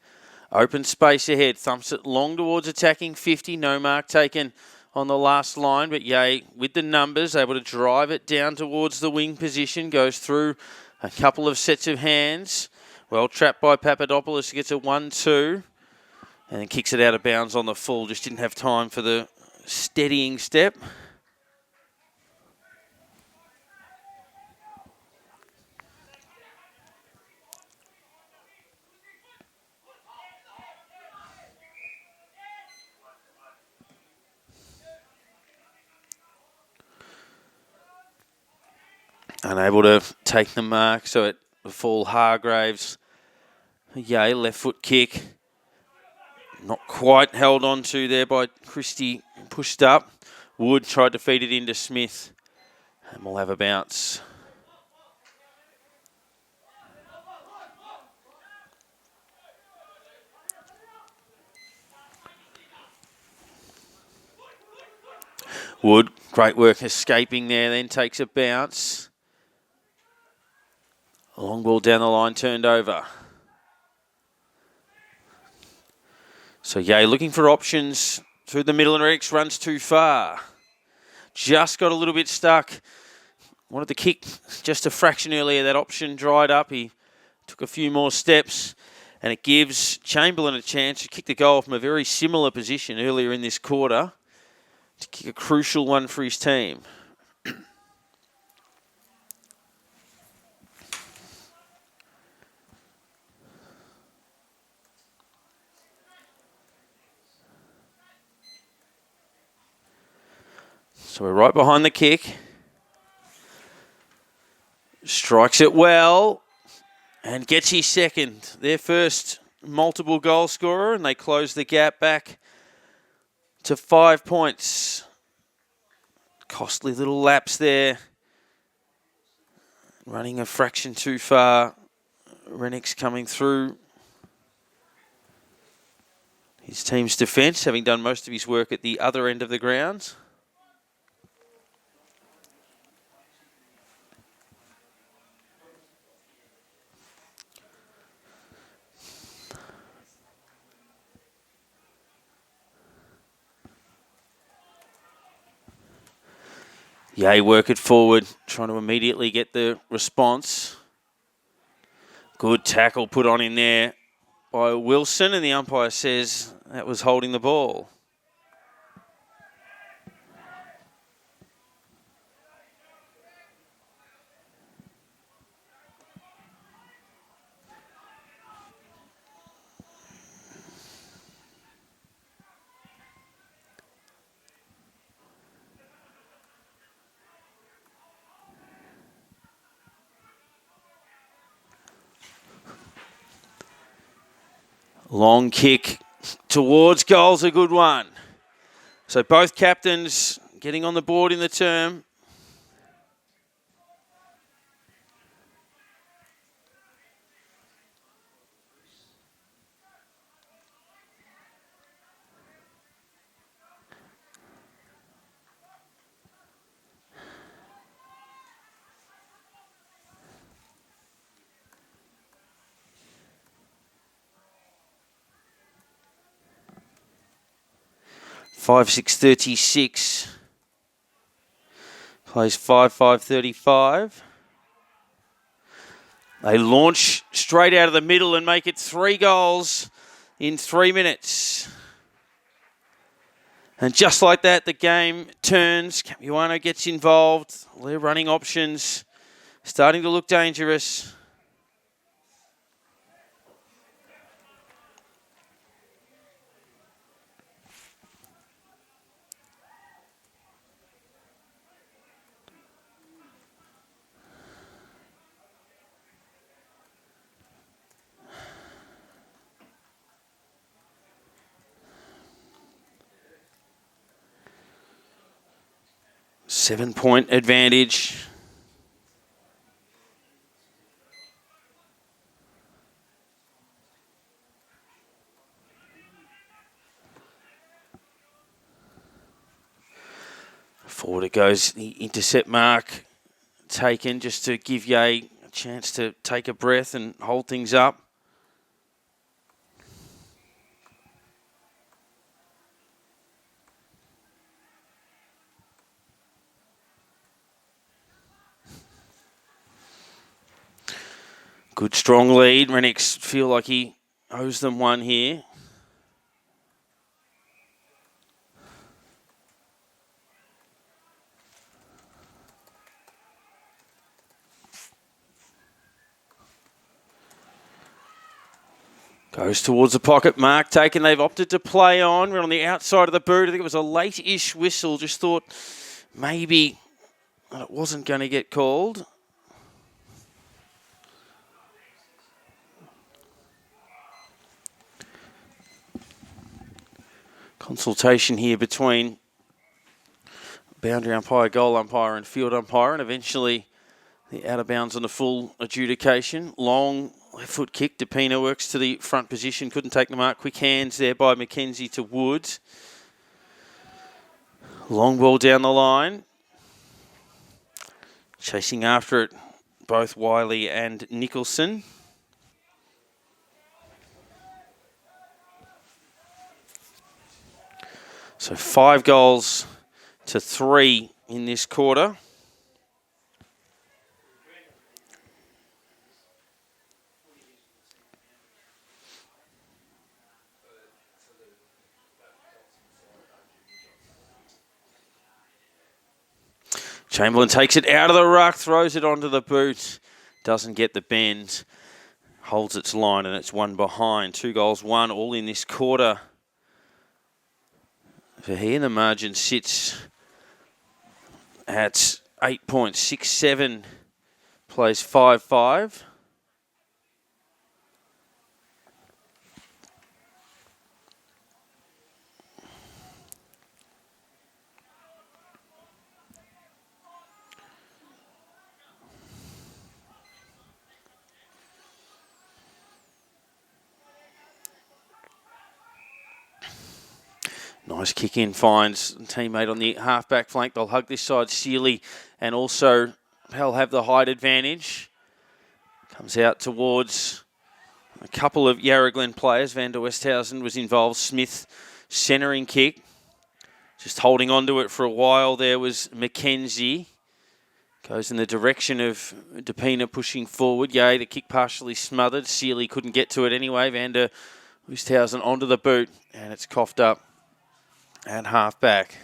Open space ahead. Thumps it long towards attacking 50. No mark taken on the last line. But Yay, with the numbers, able to drive it down towards the wing position. Goes through a couple of sets of hands. Well trapped by Papadopoulos. He gets a 1-2 and then kicks it out of bounds on the full. Just didn't have time for the steadying step. Unable to take the mark, so it fall Hargraves. Yay, left foot kick. Not quite held on to there by Christie, pushed up. Wood tried to feed it into Smith. And we'll have a bounce. Wood, great work escaping there, then takes a bounce. A long ball down the line, turned over. So, Yay looking for options through the middle, and Rex runs too far. Just got a little bit stuck. Wanted to kick just a fraction earlier. That option dried up. He took a few more steps, and it gives Chamberlain a chance to kick the goal from a very similar position earlier in this quarter to kick a crucial one for his team. So we're right behind the kick. Strikes it well and gets his second. Their first multiple goal scorer, and they close the gap back to 5 points. Costly little lapse there. Running a fraction too far. Rennick's coming through his team's defence, having done most of his work at the other end of the grounds. Yay, work it forward, trying to immediately get the response. Good tackle put on in there by Wilson, and the umpire says that was holding the ball. Long kick towards goal's a good one. So both captains getting on the board in the term. Five 6:36. Plays 5:35. They launch straight out of the middle and make it 3 goals in 3 minutes. And just like that, the game turns. Capuano gets involved. They're running options, starting to look dangerous. Seven-point advantage. Forward it goes, the intercept mark taken just to give Yay a chance to take a breath and hold things up. Good strong lead. Rennick's feel like he owes them one here. Goes towards the pocket. Mark taken. They've opted to play on. We're on the outside of the boot. I think it was a late-ish whistle. Just thought maybe it wasn't going to get called. Consultation here between boundary umpire, goal umpire and field umpire, and eventually the out of bounds on the full adjudication. Long left foot kick. DePina works to the front position. Couldn't take the mark. Quick hands there by McKenzie to Woods. Long ball down the line. Chasing after it, both Wiley and Nicholson. So 5 goals to 3 in this quarter. Chamberlain takes it out of the ruck, throws it onto the boot, doesn't get the bend, holds its line, and it's 1 behind. 2 goals, 1, all in this quarter. For here, the margin sits at 8.67, plays 5-5. Nice kick in, finds teammate on the half-back flank. They'll hug this side, Sealy, and also they'll have the height advantage. Comes out towards a couple of Yarra Glen players. Van der Westhausen was involved. Smith, centering kick. Just holding on to it for a while. There was McKenzie. Goes in the direction of DePina pushing forward. Yay, the kick partially smothered. Sealy couldn't get to it anyway. Van der Westhausen onto the boot, and it's coughed up at half back.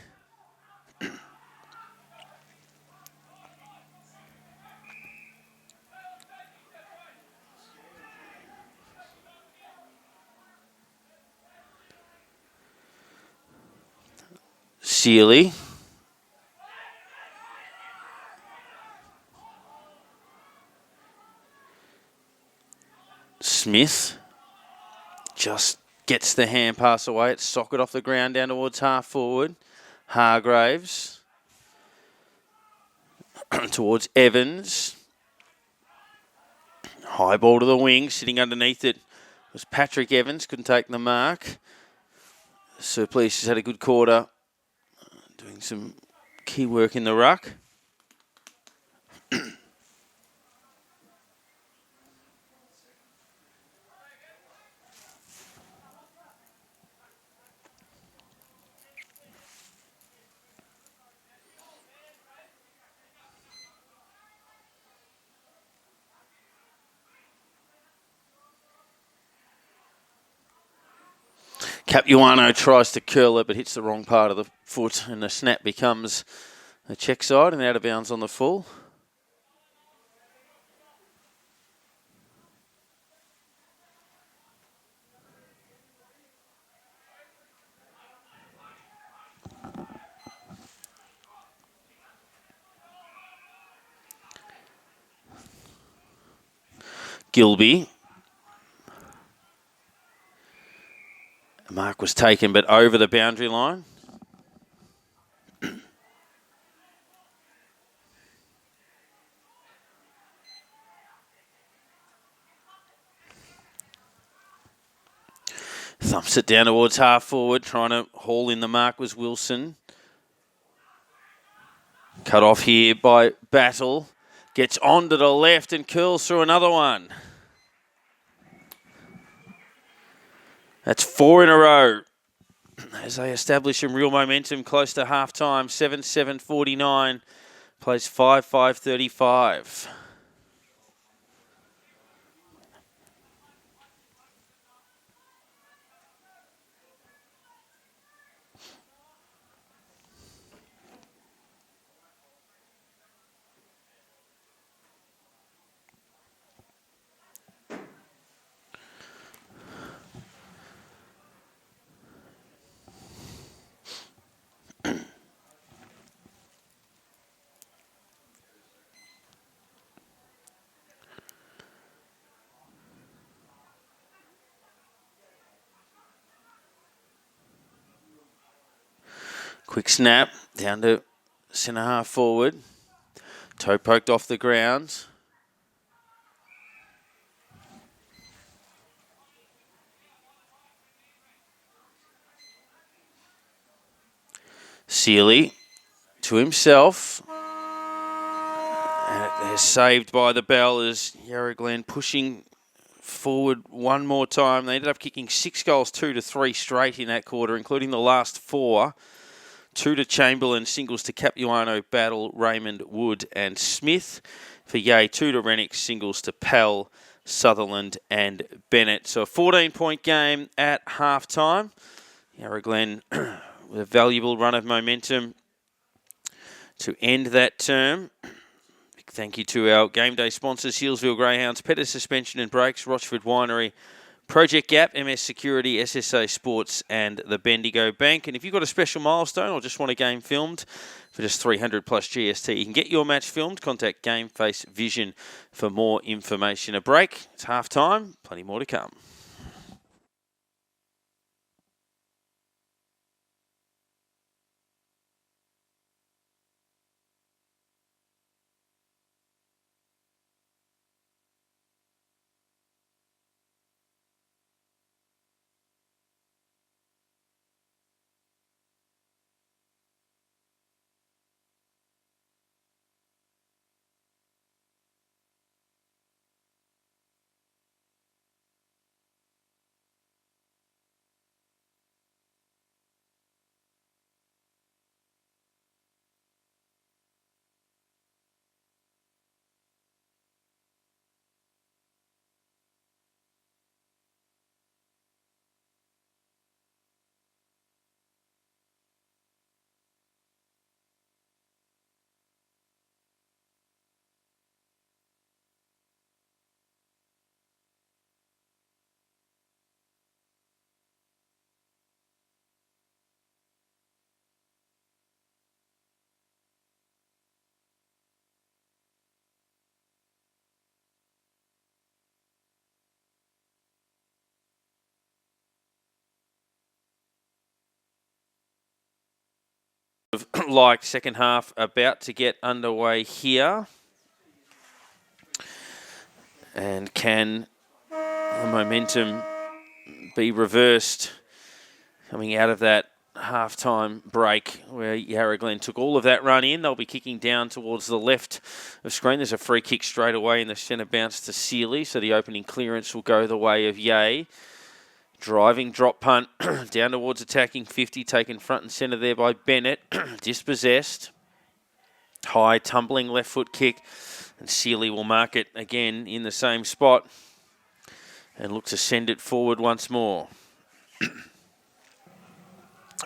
Sealy. Smith just gets the hand pass away. It's socket off the ground down towards half forward. Hargraves towards Evans. High ball to the wing. Sitting underneath it was Patrick Evans. Couldn't take the mark. Surplice has had a good quarter. Doing some key work in the ruck. Capuano tries to curl it, but hits the wrong part of the foot, and the snap becomes a check side and out of bounds on the full. Gilby. The mark was taken, but over the boundary line. Thumps it down towards half forward, trying to haul in the mark was Wilson. Cut off here by Battle. Gets on to the left and curls through another one. That's 4 in a row as they establish some real momentum close to half-time. 7-7-49, plays 5-5-35. Quick snap down to centre half forward. Toe poked off the ground. Sealy to himself. And they're saved by the bell as Yarra Glen pushing forward one more time. They ended up kicking 6 goals, 2-3 straight in that quarter, including the last 4. 2 to Chamberlain, singles to Capuano, Battle, Raymond, Wood and Smith. For Yea, 2 to Rennick, singles to Pell, Sutherland and Bennett. So a 14-point game at halftime. Yarra Glen with a valuable run of momentum to end that term. Big thank you to our game day sponsors, Healesville Greyhounds, Petter Suspension and Brakes, Rochford Winery, Project Gap, MS Security, SSA Sports and the Bendigo Bank. And if you've got a special milestone or just want a game filmed for just 300 plus GST, you can get your match filmed. Contact Gameface Vision for more information. A break. It's half time. Plenty more to come. Like second half about to get underway here. And can the momentum be reversed coming out of that halftime break where Yarra Glen took all of that run in? They'll be kicking down towards the left of screen. There's a free kick straight away in the centre bounce to Sealy, so the opening clearance will go the way of Yea. Driving drop punt down towards attacking 50, taken front and centre there by Bennett. Dispossessed. High tumbling left foot kick. And Sealy will mark it again in the same spot. And look to send it forward once more.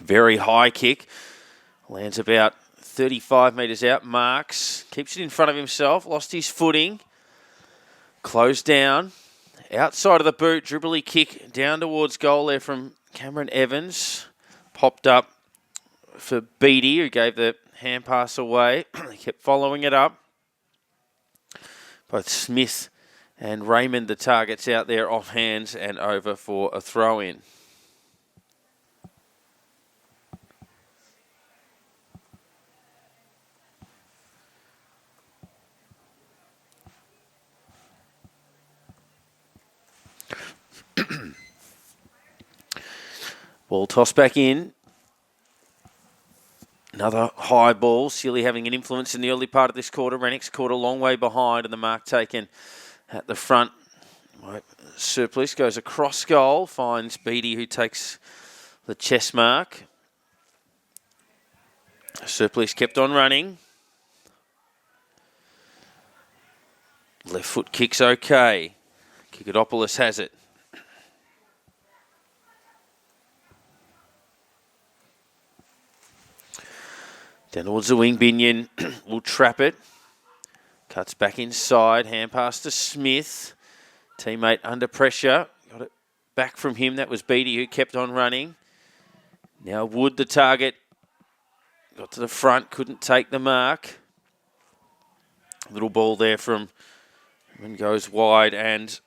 Very high kick. Lands about 35 metres out. Marks. Keeps it in front of himself. Lost his footing. Closed down. Outside of the boot, dribbly kick down towards goal there from Cameron Evans. Popped up for Beattie, who gave the hand pass away. He kept following it up. Both Smith and Raymond, the targets out there, off hands and over for a throw-in. Ball tossed back in. Another high ball. Sealy having an influence in the early part of this quarter. Rennick's caught a long way behind and the mark taken at the front. Surplice goes across goal. Finds Beattie, who takes the chest mark. Surplice kept on running. Left foot kick's okay. Kikadopoulos has it. Down towards the wing, Binion will trap it. Cuts back inside, hand pass to Smith. Teammate under pressure. Got it back from him. That was Beattie who kept on running. Now Wood, the target. Got to the front, couldn't take the mark. Little ball there from and goes wide and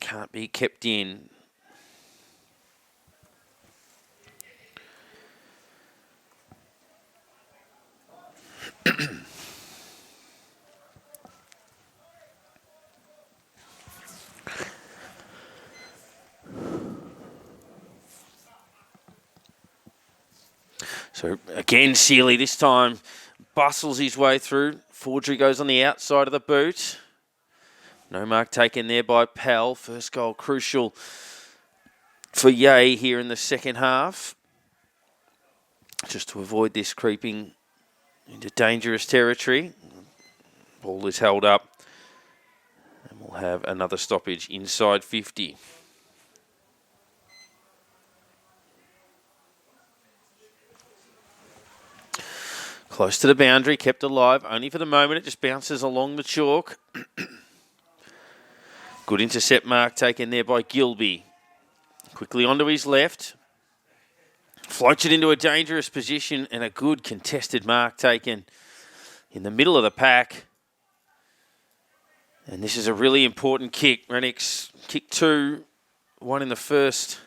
can't be kept in. So again, Sealy this time bustles his way through. Forgery goes on the outside of the boot. No mark taken there by Pell. First goal crucial for Yay here in the second half. Just to avoid this creeping into dangerous territory. Ball is held up. And we'll have another stoppage inside 50. Close to the boundary, kept alive. Only for the moment, it just bounces along the chalk. Good intercept mark taken there by Gilby. Quickly onto his left. Floats it into a dangerous position and a good contested mark taken in the middle of the pack. And this is a really important kick. Rennick's kick 2, 1 in the first,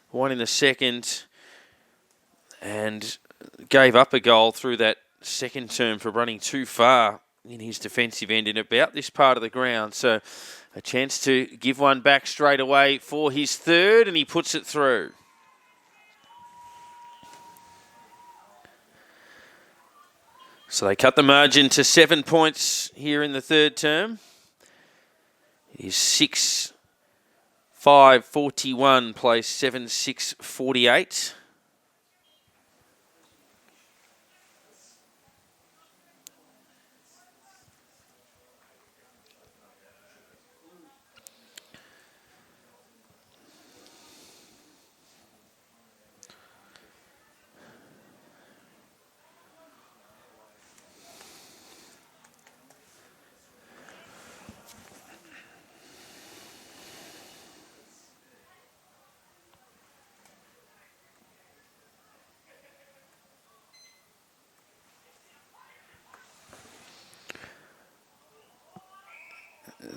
1 in the second, and gave up a goal through that second term for running too far in his defensive end in about this part of the ground. So a chance to give one back straight away for his third, and he puts it through. So they cut the margin to 7 points here in the third term. It is 6-5-41, plays 7-6-48.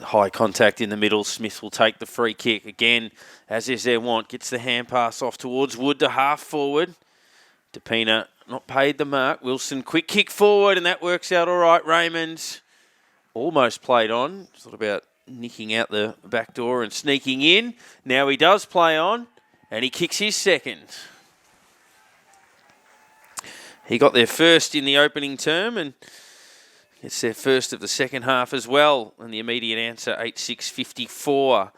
High contact in the middle. Smith will take the free kick again, as is their want. Gets the hand pass off towards Wood to half forward. DePina not paid the mark. Wilson, quick kick forward, and that works out all right. Raymond almost played on. Thought about nicking out the back door and sneaking in. Now he does play on, and he kicks his second. He got there first in the opening term, and it's their first of the second half as well. And the immediate answer, 8-6-54,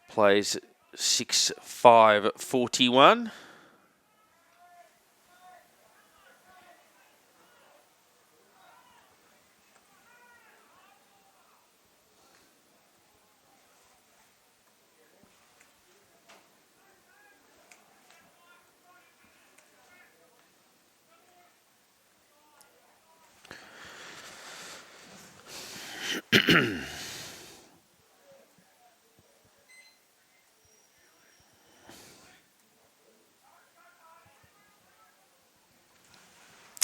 plays 6-5-41.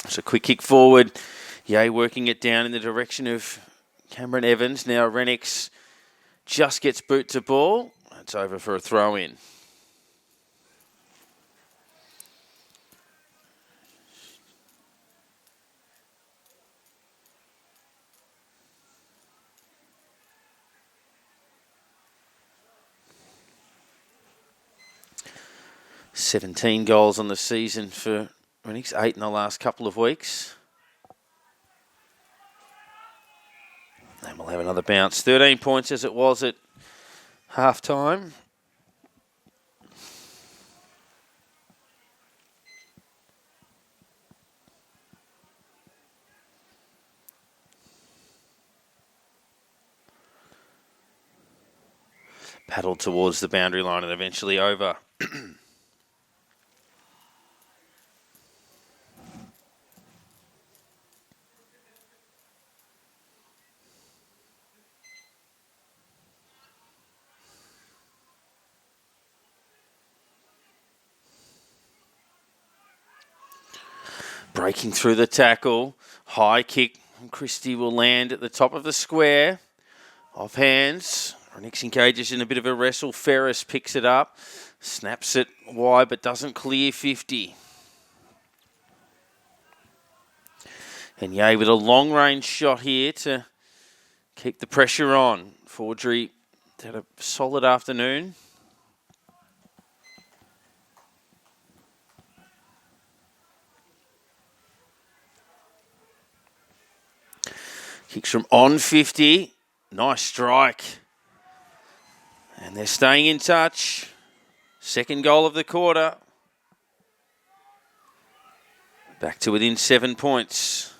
So quick kick forward. Yay working it down in the direction of Cameron Evans. Now Rennick's just gets boot to ball. It's over for a throw in. "17 goals on the season for Rennick's, 8 in the last couple of weeks. And we'll have another bounce. 13 points as it was at half-time. Paddled towards the boundary line and eventually over. Breaking through the tackle. High kick. Christie will land at the top of the square. Off hands. Rennick's engages in a bit of a wrestle. Ferris picks it up. Snaps it wide but doesn't clear 50. And Yay with a long range shot here to keep the pressure on. Forgery had a solid afternoon. Kicks from on 50. Nice strike. And they're staying in touch. Second goal of the quarter. Back to within 7 points.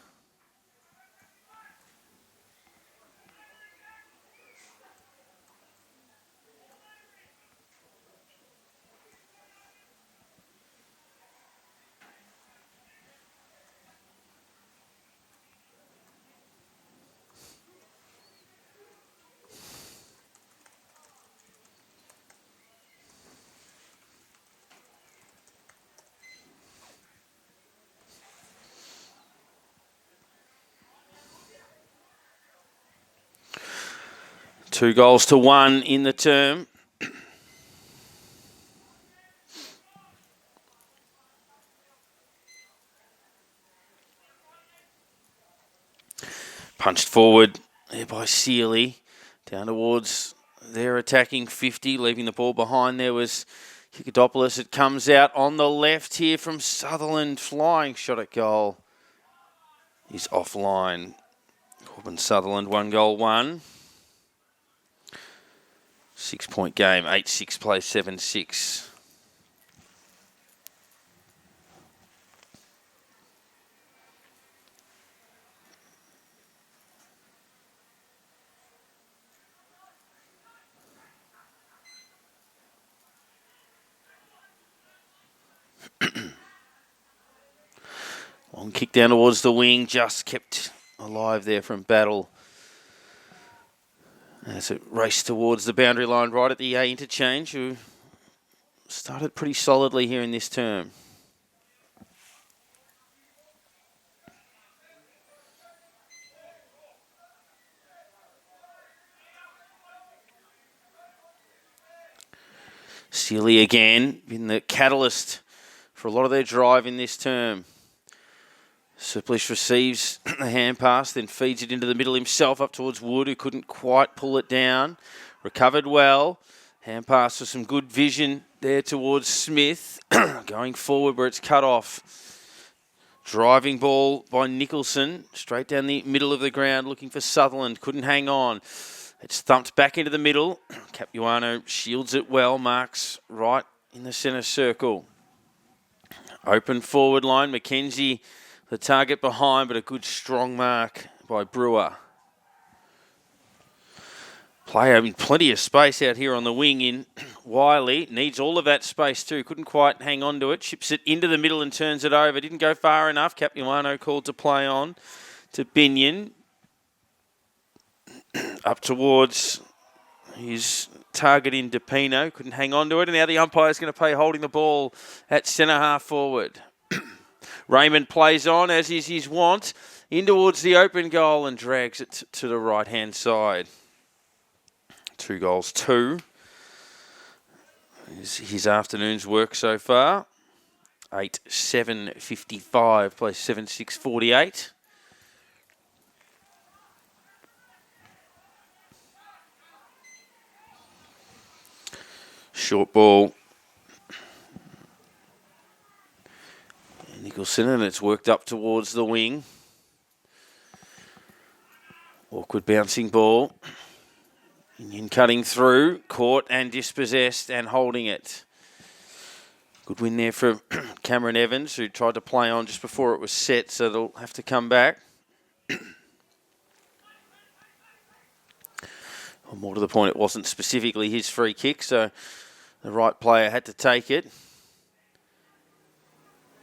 Two goals to one in the term. Punched forward there by Sealy. Down towards their attacking 50. Leaving the ball behind there was Kikadopoulos. It comes out on the left here from Sutherland. Flying shot at goal. He's offline. Corbin Sutherland, 1-1. 6-point game, 8-6 play, 7-6. Long kick down towards the wing, just kept alive there from Battle. As it raced towards the boundary line right at the A interchange, who started pretty solidly here in this term. Sealy again, been the catalyst for a lot of their drive in this term. Supplish receives the hand pass, then feeds it into the middle himself up towards Wood, who couldn't quite pull it down. Recovered well. Hand pass with some good vision there towards Smith. Going forward where it's cut off. Driving ball by Nicholson. Straight down the middle of the ground looking for Sutherland. Couldn't hang on. It's thumped back into the middle. Capuano shields it well. Marks right in the centre circle. Open forward line. Mackenzie the target behind, but a good strong mark by Brewer. Player having plenty of space out here on the wing in Wiley. Needs all of that space too. Couldn't quite hang on to it. Chips it into the middle and turns it over. Didn't go far enough. Capuano called to play on to Binion. Up towards his target in DePino. Couldn't hang on to it. And now the umpire's going to play holding the ball at centre half forward. Raymond plays on, as is his wont, in towards the open goal and drags it to the right-hand side. 2-2 is his afternoon's work so far. 8-7-55, plays 7-6-48. Short ball. Nicholson, and it's worked up towards the wing. Awkward bouncing ball. Indian cutting through, caught and dispossessed and holding it. Good win there for Cameron Evans, who tried to play on just before it was set, so they'll have to come back. Or more to the point, it wasn't specifically his free kick, so the right player had to take it.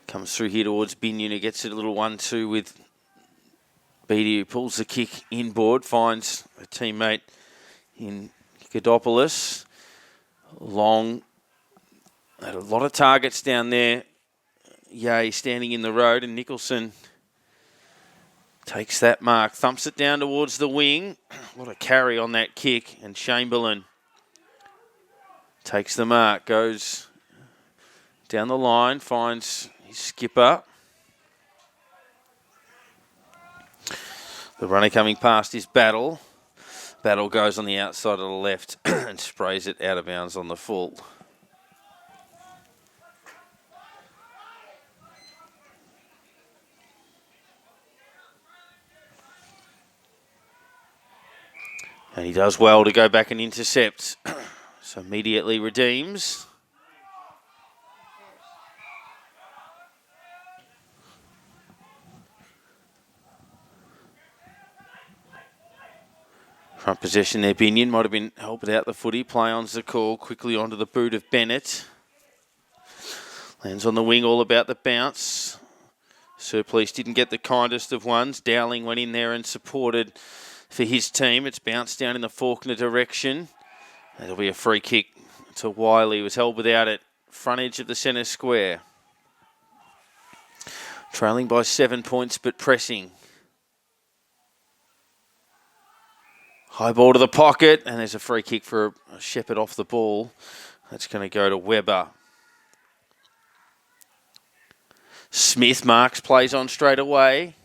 Comes through here towards Binion, who gets it a little 1-2 with Beattie, who pulls the kick inboard, finds a teammate in Kikadopoulos. Long, had a lot of targets down there. Yay, standing in the road, and Nicholson takes that mark, thumps it down towards the wing. A lot of carry on that kick, and Chamberlain takes the mark, goes down the line, finds his skipper. The runner coming past is Battle. Battle goes on the outside of the left and sprays it out of bounds on the full. And he does well to go back and intercept. So immediately redeems. Front possession there, Binion might have been helping out the footy. Play on's the call, quickly onto the boot of Bennett. Lands on the wing, all about the bounce. Surplice didn't get the kindest of ones. Dowling went in there and supported for his team. It's bounced down in the Faulkner direction. That'll be a free kick to Wiley. He was held without it. Front edge of the centre square. Trailing by 7 points, but pressing. High ball to the pocket, and there's a free kick for a Shepherd off the ball. That's going to go to Webber. Smith marks, plays on straight away.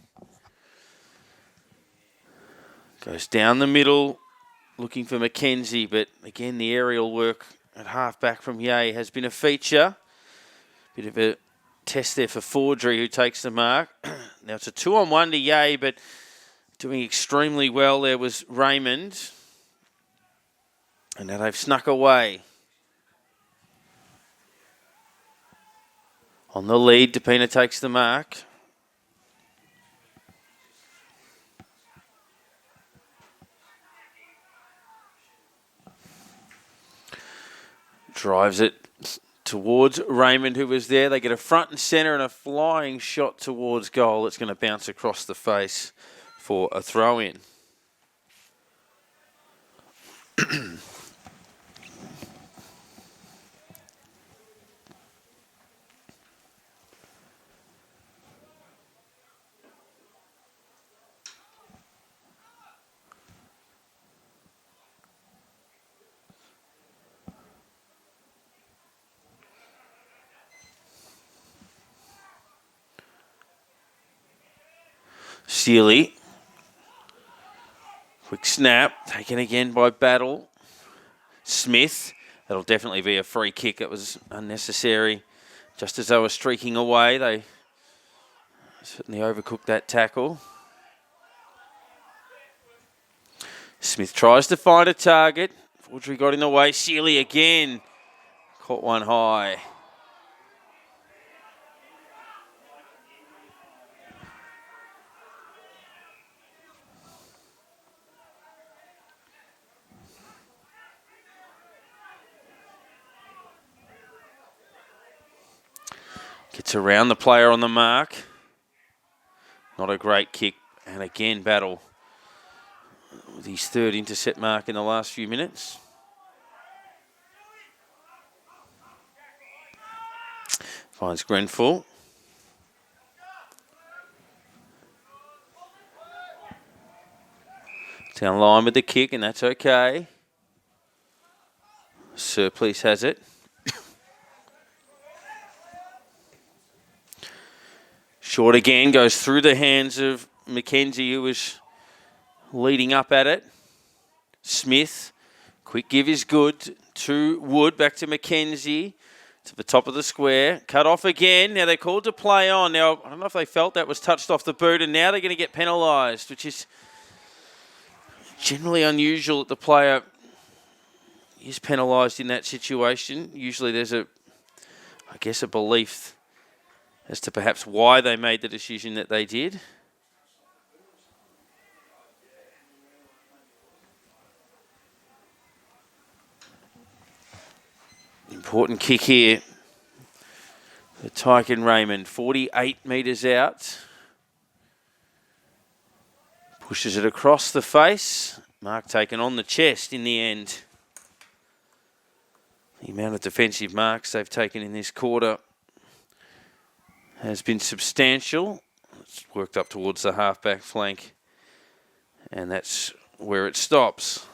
Goes down the middle, looking for Mackenzie, but again, the aerial work at half-back from Ye has been a feature. Bit of a test there for Fordry, who takes the mark. Now it's a 2-on-1 to Ye, but doing extremely well there was Raymond. And now they've snuck away. On the lead, Depina takes the mark. Drives it towards Raymond, who was there. They get a front and centre and a flying shot towards goal. It's going to bounce across the face for a throw-in. Sealy. Quick snap, taken again by Battle. Smith. That'll definitely be a free kick. It was unnecessary. Just as they were streaking away, they certainly overcooked that tackle. Smith tries to find a target. Fordry got in the way. Sealy again. Caught one high. Gets around the player on the mark. Not a great kick. And again, Battle with his third intercept mark in the last few minutes. Finds Grenfell. Down line with the kick, and that's okay. Surplice has it. Short again, goes through the hands of Mackenzie, who was leading up at it. Smith, quick give is good to Wood, back to Mackenzie, to the top of the square. Cut off again. Now they're called to play on. Now, I don't know if they felt that was touched off the boot, and now they're going to get penalised, which is generally unusual that the player is penalised in that situation. Usually there's a belief as to perhaps why they made the decision that they did. Important kick here for Tyke and Raymond. 48 metres out. Pushes it across the face. Mark taken on the chest in the end. The amount of defensive marks they've taken in this quarter has been substantial. It's worked up towards the half-back flank, and that's where it stops.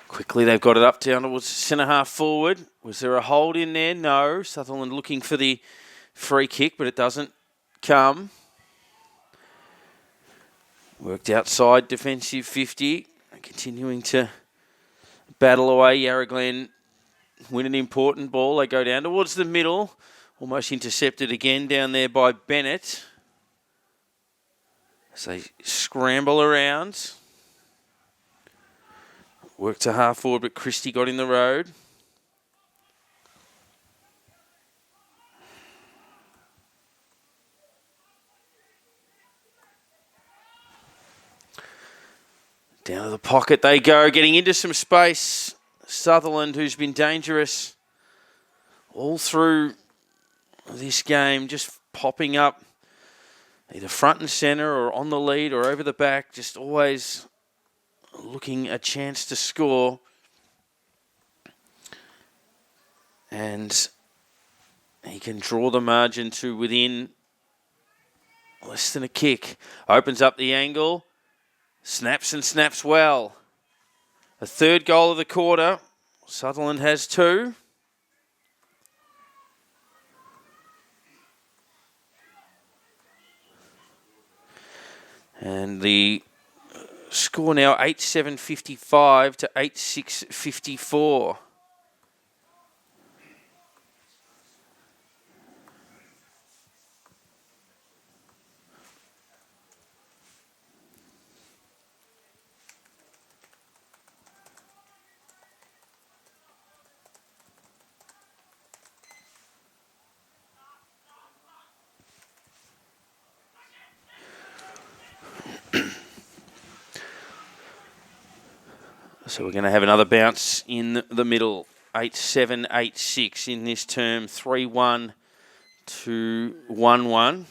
Quickly, they've got it up down towards centre half forward. Was there a hold in there? No. Sutherland looking for the free kick, but it doesn't come. Worked outside defensive 50. Continuing to battle away. Yarra Glen win an important ball. They go down towards the middle. Almost intercepted again down there by Bennett. As they scramble around. Worked to half forward, but Christie got in the road. Down to the pocket they go, getting into some space. Sutherland, who's been dangerous all through this game, just popping up either front and centre or on the lead or over the back, just always looking a chance to score. And he can draw the margin to within less than a kick. Opens up the angle. Snaps and snaps well. A third goal of the quarter. Sutherland has 2. And the score now 8-7-55 to 8-6-54. So we're going to have another bounce in the middle. 8-7, 8-6 in this term. 3-1 to 1-1.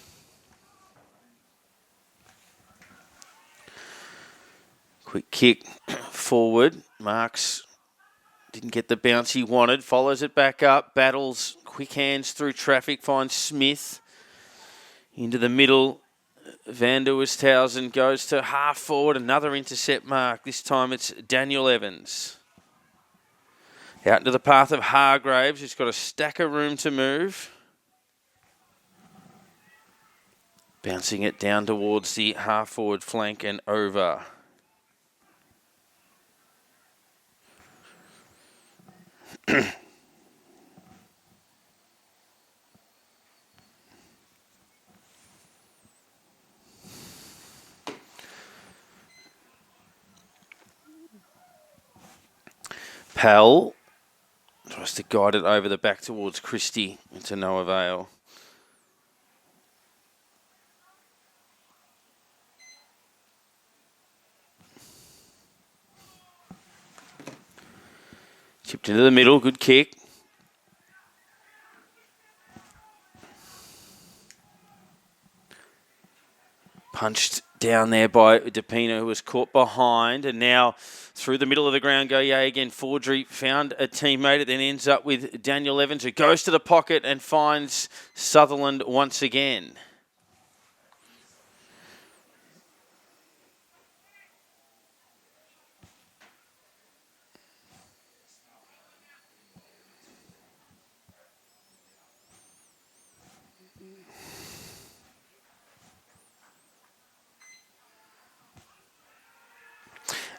Quick kick forward. Marks didn't get the bounce he wanted. Follows it back up. Battles. Quick hands through traffic. Finds Smith. Into the middle. Van der Westhausen goes to half forward. Another intercept mark. This time it's Daniel Evans. Out into the path of Hargraves, who's got a stack of room to move. Bouncing it down towards the half forward flank and over. Powell tries to guide it over the back towards Christie. To no avail. Chipped into the middle. Good kick. Punched down there by DePino, who was caught behind. And now through the middle of the ground go Yay again. Fordry found a teammate. It then ends up with Daniel Evans, who goes to the pocket and finds Sutherland once again.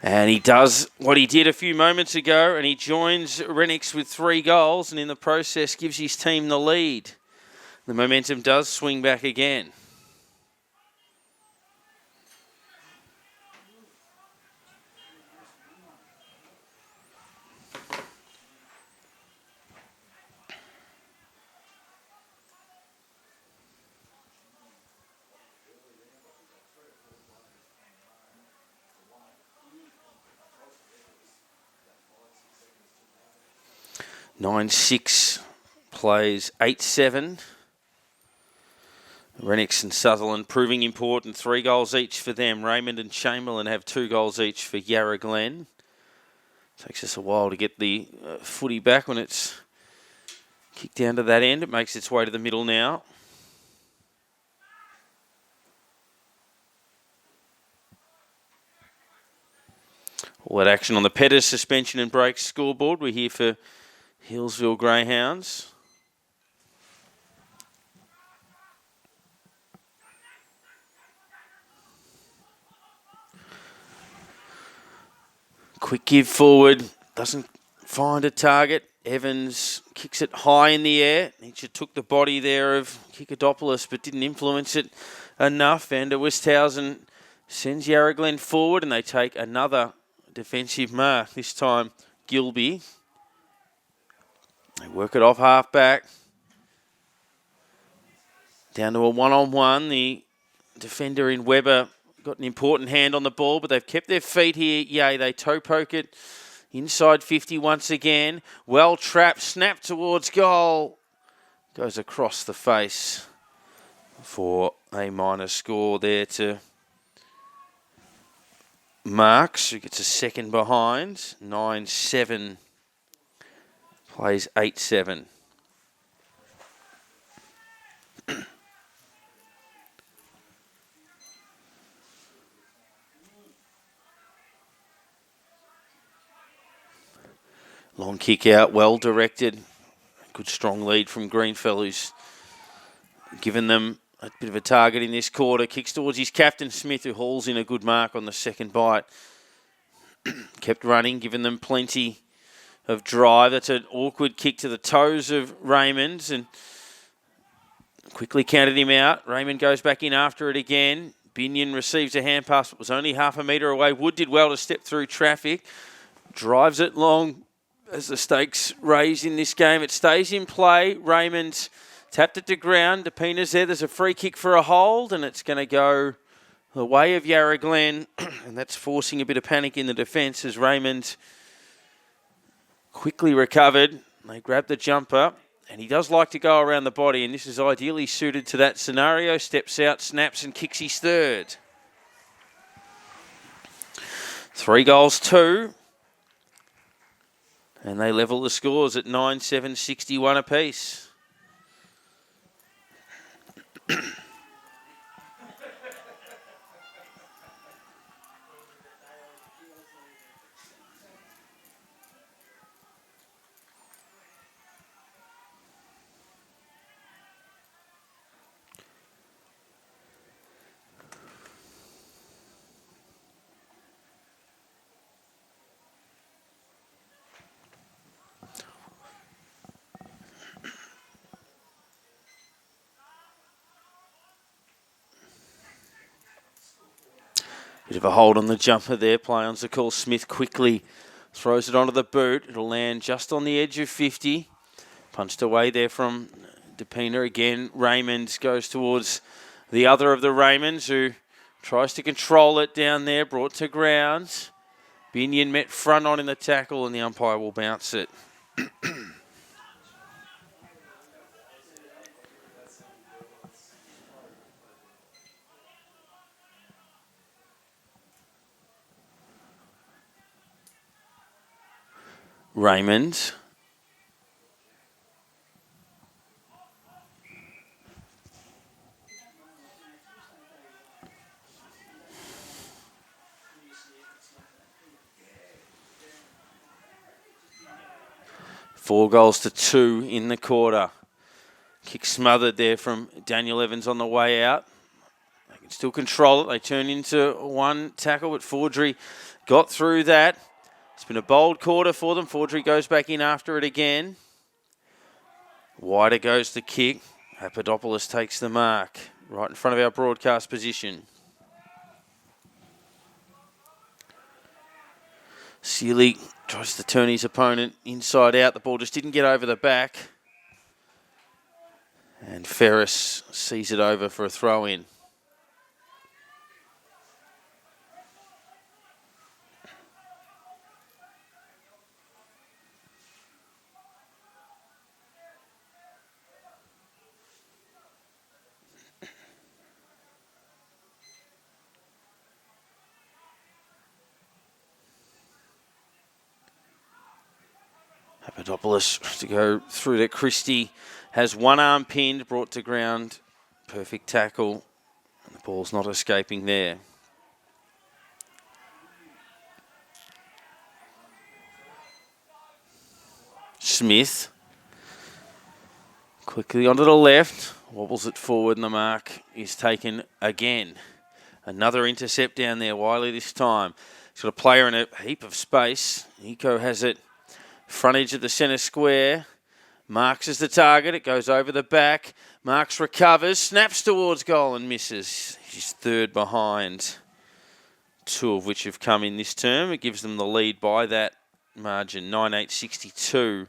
And he does what he did a few moments ago, and he joins Renix with 3 goals, and in the process gives his team the lead. The momentum does swing back again. Nine 6 plays 8-7. Renix and Sutherland proving important. 3 goals each for them. Raymond and Chamberlain have 2 goals each for Yarra Glen. Takes us a while to get the footy back when it's kicked down to that end. It makes its way to the middle now. All that action on the Pettis suspension and brakes scoreboard. We're here for Hillsville Greyhounds. Quick give forward, doesn't find a target. Evans kicks it high in the air. He just took the body there of Kikadopoulos, but didn't influence it enough. Van der Westhausen sends Yarra Glen forward, and they take another defensive mark. This time, Gilby. They work it off half back. Down to a one-on-one. The defender in Weber got an important hand on the ball, but they've kept their feet here. Yay, they toe poke it. Inside 50 once again. Well trapped, snap towards goal. Goes across the face for a minor score there to Marks, who gets a second behind. 9-7. Plays 8-7. Long kick out, well directed. Good strong lead from Greenfell, who's given them a bit of a target in this quarter. Kicks towards his captain, Smith, who hauls in a good mark on the second bite. Kept running, giving them plenty of drive. That's an awkward kick to the toes of Raymond, and quickly counted him out. Raymond goes back in after it again. Binion receives a hand pass, but was only half a metre away. Wood did well to step through traffic. Drives it long. As the stakes raise in this game, it stays in play. Raymond's tapped it to ground. DePina's there. There's a free kick for a hold, and it's going to go the way of Yarra Glen, and that's forcing a bit of panic in the defence as Raymond quickly recovered. They grab the jumper, and he does like to go around the body, and this is ideally suited to that scenario. Steps out, snaps, and kicks his third. 3-2. And they level the scores at 9-7, 61 apiece. Bit of a hold on the jumper there. Play on's the call. Smith quickly throws it onto the boot. It'll land just on the edge of 50. Punched away there from DePina again. Raymond goes towards the other of the Raymonds, who tries to control it down there. Brought to ground. Binion met front on in the tackle, and the umpire will bounce it. Raymond. Four goals to 2 in the quarter. Kick smothered there from Daniel Evans on the way out. They can still control it. They turn into one tackle, but Fordry got through that. It's been a bold quarter for them. Fordry goes back in after it again. Wider goes the kick. Papadopoulos takes the mark right in front of our broadcast position. Sealy tries to turn his opponent inside out. The ball just didn't get over the back. And Ferris sees it over for a throw-in. Papadopoulos to go through to Christie. Has one arm pinned, brought to ground. Perfect tackle. And the ball's not escaping there. Smith. Quickly onto the left. Wobbles it forward, and the mark is taken again. Another intercept down there. Wiley this time. He's got a player in a heap of space. Nico has it front edge of the centre square. Marks is the target. It goes over the back. Marks recovers, snaps towards goal and misses. He's third behind. 2 of which have come in this term. It gives them the lead by that margin, 9.862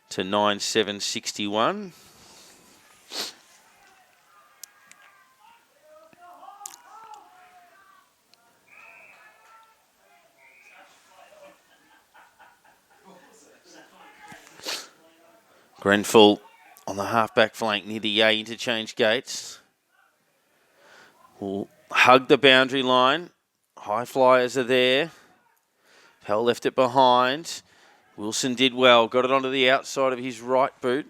to 9.761. Grenfell on the half-back flank near the A interchange gates. Will hug the boundary line. High flyers are there. Pell left it behind. Wilson did well. Got it onto the outside of his right boot.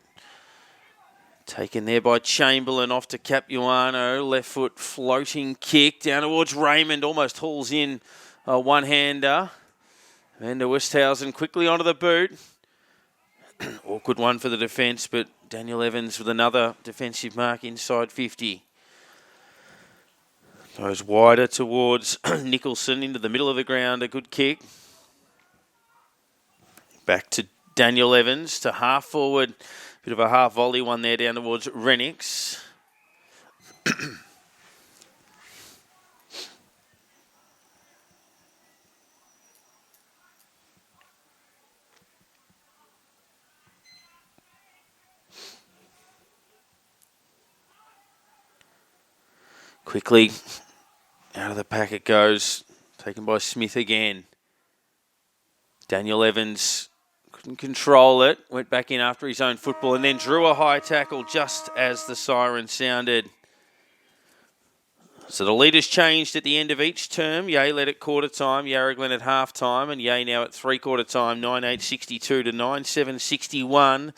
Taken there by Chamberlain off to Capuano. Left foot floating kick down towards Raymond. Almost hauls in a one-hander. Van der Westhausen quickly onto the boot. Awkward one for the defence, but Daniel Evans with another defensive mark inside 50. Goes wider towards Nicholson into the middle of the ground. A good kick. Back to Daniel Evans to half forward. Bit of a half volley one there down towards Renix. Quickly out of the pack it goes. Taken by Smith again. Daniel Evans couldn't control it. Went back in after his own football and then drew a high tackle just as the siren sounded. So the leaders changed at the end of each term. Yea led at quarter time, Yarra Glen at half time, and Yea now at 3/4 time, 9.862 to 9.761.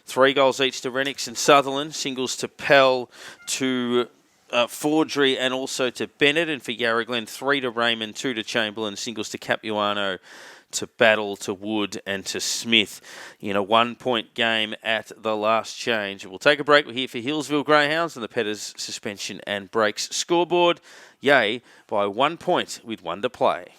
3 goals each to Renix and Sutherland. Singles to Pell, to Fordry and also to Bennett. And for Yarra Glen, 3 to Raymond, 2 to Chamberlain. Singles to Capuano, to Battle, to Wood and to Smith in a 1-point game at the last change. We'll take a break. We're here for Hillsville Greyhounds and the Petters suspension and breaks scoreboard. Yea by 1 point with 1 to play.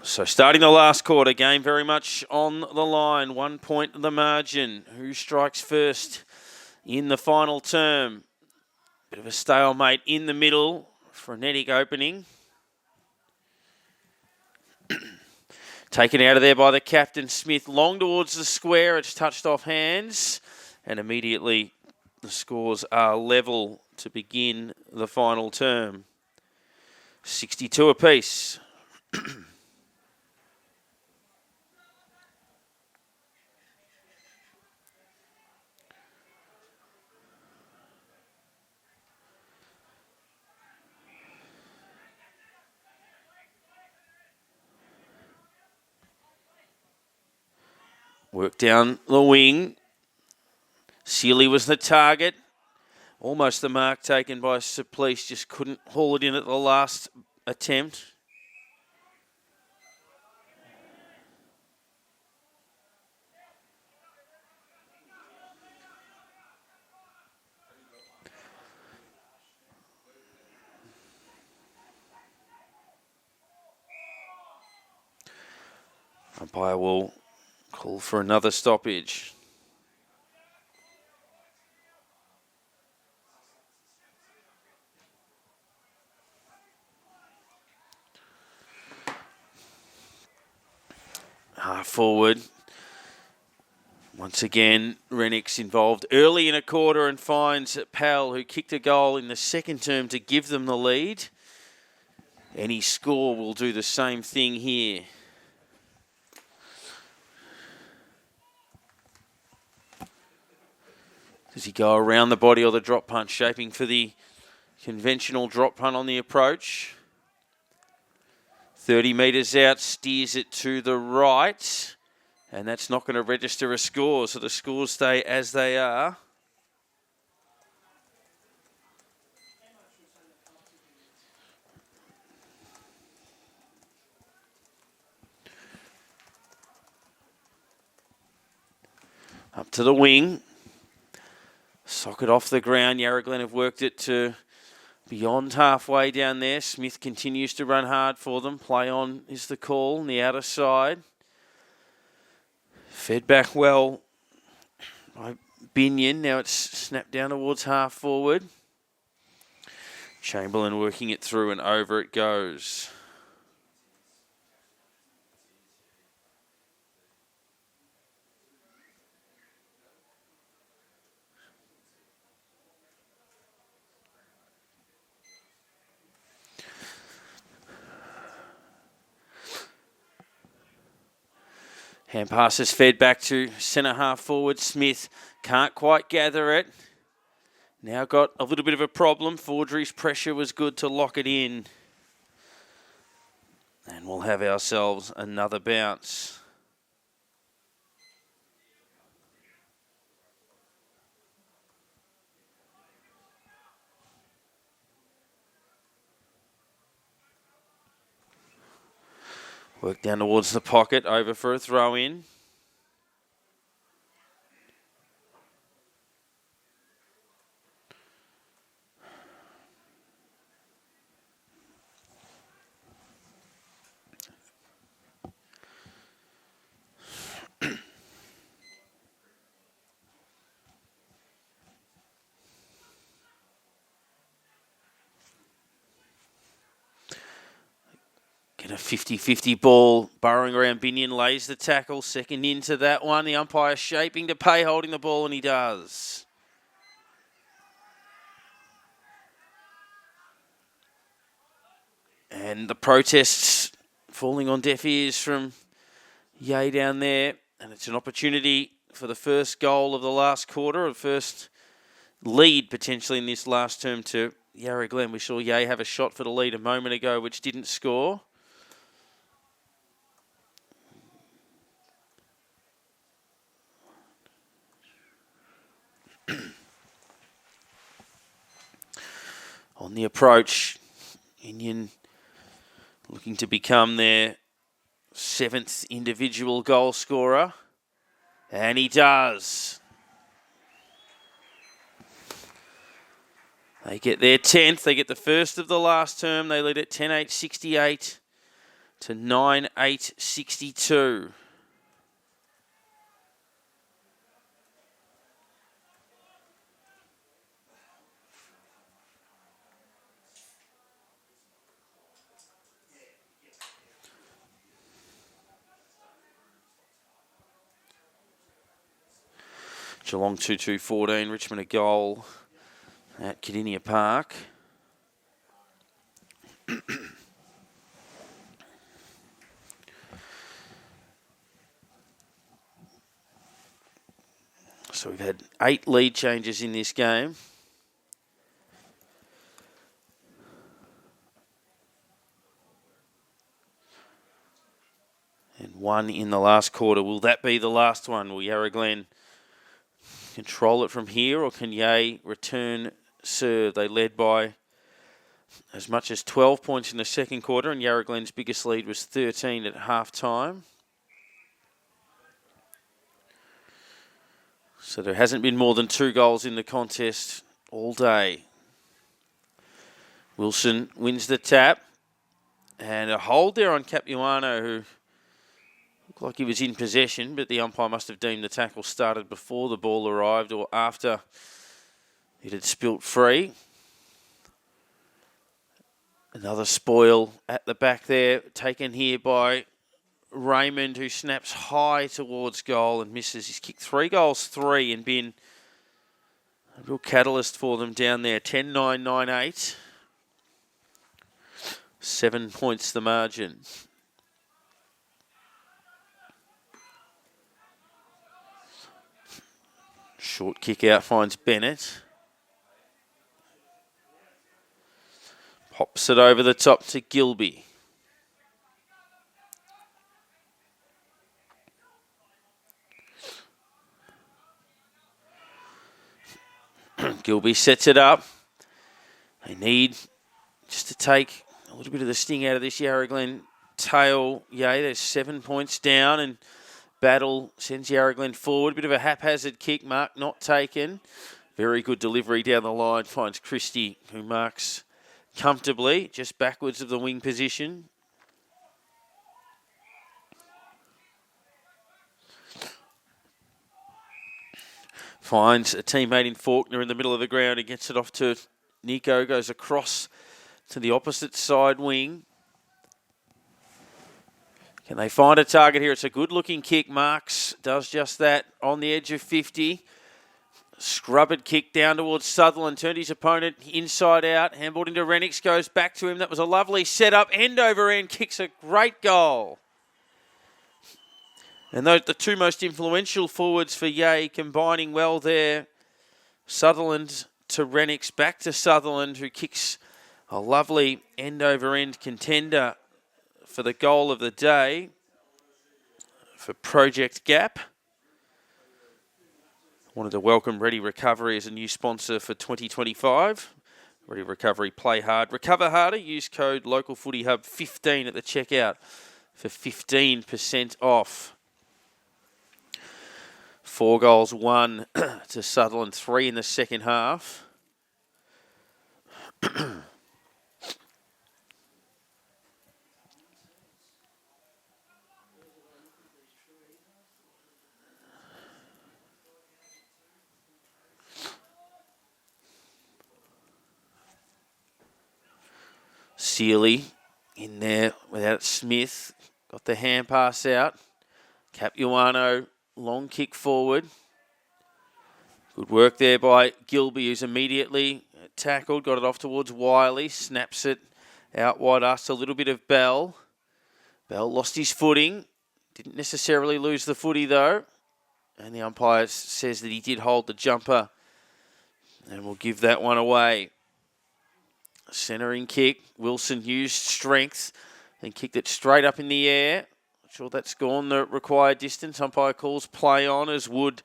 So starting the last quarter, game very much on the line. 1 point the margin. Who strikes first in the final term? Bit of a stalemate in the middle. Frenetic opening. Taken out of there by the captain, Smith. Long towards the square. It's touched off hands. And immediately the scores are level to begin the final term. 62 apiece. Work down the wing. Sealy was the target. Almost the mark taken by Supplice. Just couldn't haul it in at the last attempt. Umpire will call for another stoppage. Half forward. Once again, Renix involved early in a quarter and finds Powell, who kicked a goal in the second term to give them the lead. Any score will do the same thing here. Does he go around the body or the drop punt, shaping for the conventional drop punt on the approach? 30 metres out, steers it to the right. And that's not going to register a score, so the scores stay as they are. Up to the wing. Socket off the ground. Yarra Glen have worked it to beyond halfway down there. Smith continues to run hard for them. Play on is the call on the outer side. Fed back well by Binion. Now it's snapped down towards half forward. Chamberlain working it through and over it goes. Hand passes fed back to centre half forward. Smith can't quite gather it. Now got a little bit of a problem. Fordry's pressure was good to lock it in. And we'll have ourselves another bounce. Work down towards the pocket, over for a throw in. Get a 50-50 ball. Burrowing around Binion, lays the tackle. Second into that one. The umpire shaping to pay, holding the ball, and he does. And the protests falling on deaf ears from Yay down there. And it's an opportunity for the first goal of the last quarter, or first lead potentially in this last term to Yarra Glen. We saw Yay have a shot for the lead a moment ago, which didn't score. On the approach, Indian looking to become their 7th individual goal scorer. And he does. They get their 10th. They get the first of the last term. They lead at 10-8-68 to 9-8-62. Geelong 2-2-14, Richmond a goal at Cardinia Park. So we've had 8 lead changes in this game. And 1 in the last quarter. Will that be the last one? Will Yarra Glen control it from here, or can Yay return serve? They led by as much as 12 points in the second quarter, and Yarra Glen's biggest lead was 13 at half-time. So there hasn't been more than 2 goals in the contest all day. Wilson wins the tap, and a hold there on Capuano, who looked like he was in possession, but the umpire must have deemed the tackle started before the ball arrived or after it had spilt free. Another spoil at the back there, taken here by Raymond, who snaps high towards goal and misses. He's kicked 3 goals, 3, and been a real catalyst for them down there. 10-9, 9-8. 7 points the margin. Short kick out finds Bennett. Pops it over the top to Gilby. Gilby sets it up. They need just to take a little bit of the sting out of this Yarra Glen tail. Yay, there's 7 points down, and Battle sends Yarra Glen forward. Bit of a haphazard kick, mark not taken. Very good delivery down the line. Finds Christie, who marks comfortably, just backwards of the wing position. Finds a teammate in Faulkner in the middle of the ground. He gets it off to Nico, goes across to the opposite side wing. Can they find a target here? It's a good-looking kick. Marks does just that on the edge of 50. Scrubbed kick down towards Sutherland. Turned his opponent inside out. Handballed into Renix. Goes back to him. That was a lovely setup. End over end. Kicks a great goal. And the two most influential forwards for Yay combining well there. Sutherland to Renix. Back to Sutherland, who kicks a lovely end over end contender for the goal of the day for Project Gap. Wanted to welcome Ready Recovery as a new sponsor for 2025. Ready Recovery, play hard, recover harder. Use code LocalFootyHub15 at the checkout for 15% off. 4 goals, 1 to Sutherland, 3 in the second half. Sealy in there without Smith. Got the hand pass out. Capuano, long kick forward. Good work there by Gilby, who's immediately tackled. Got it off towards Wiley. Snaps it out wide. Asked a little bit of Bell. Bell lost his footing. Didn't necessarily lose the footy though. And the umpire says that he did hold the jumper. And we'll give that one away. Centering kick. Wilson used strength and kicked it straight up in the air. Not sure that's gone the required distance. Umpire calls play on as Wood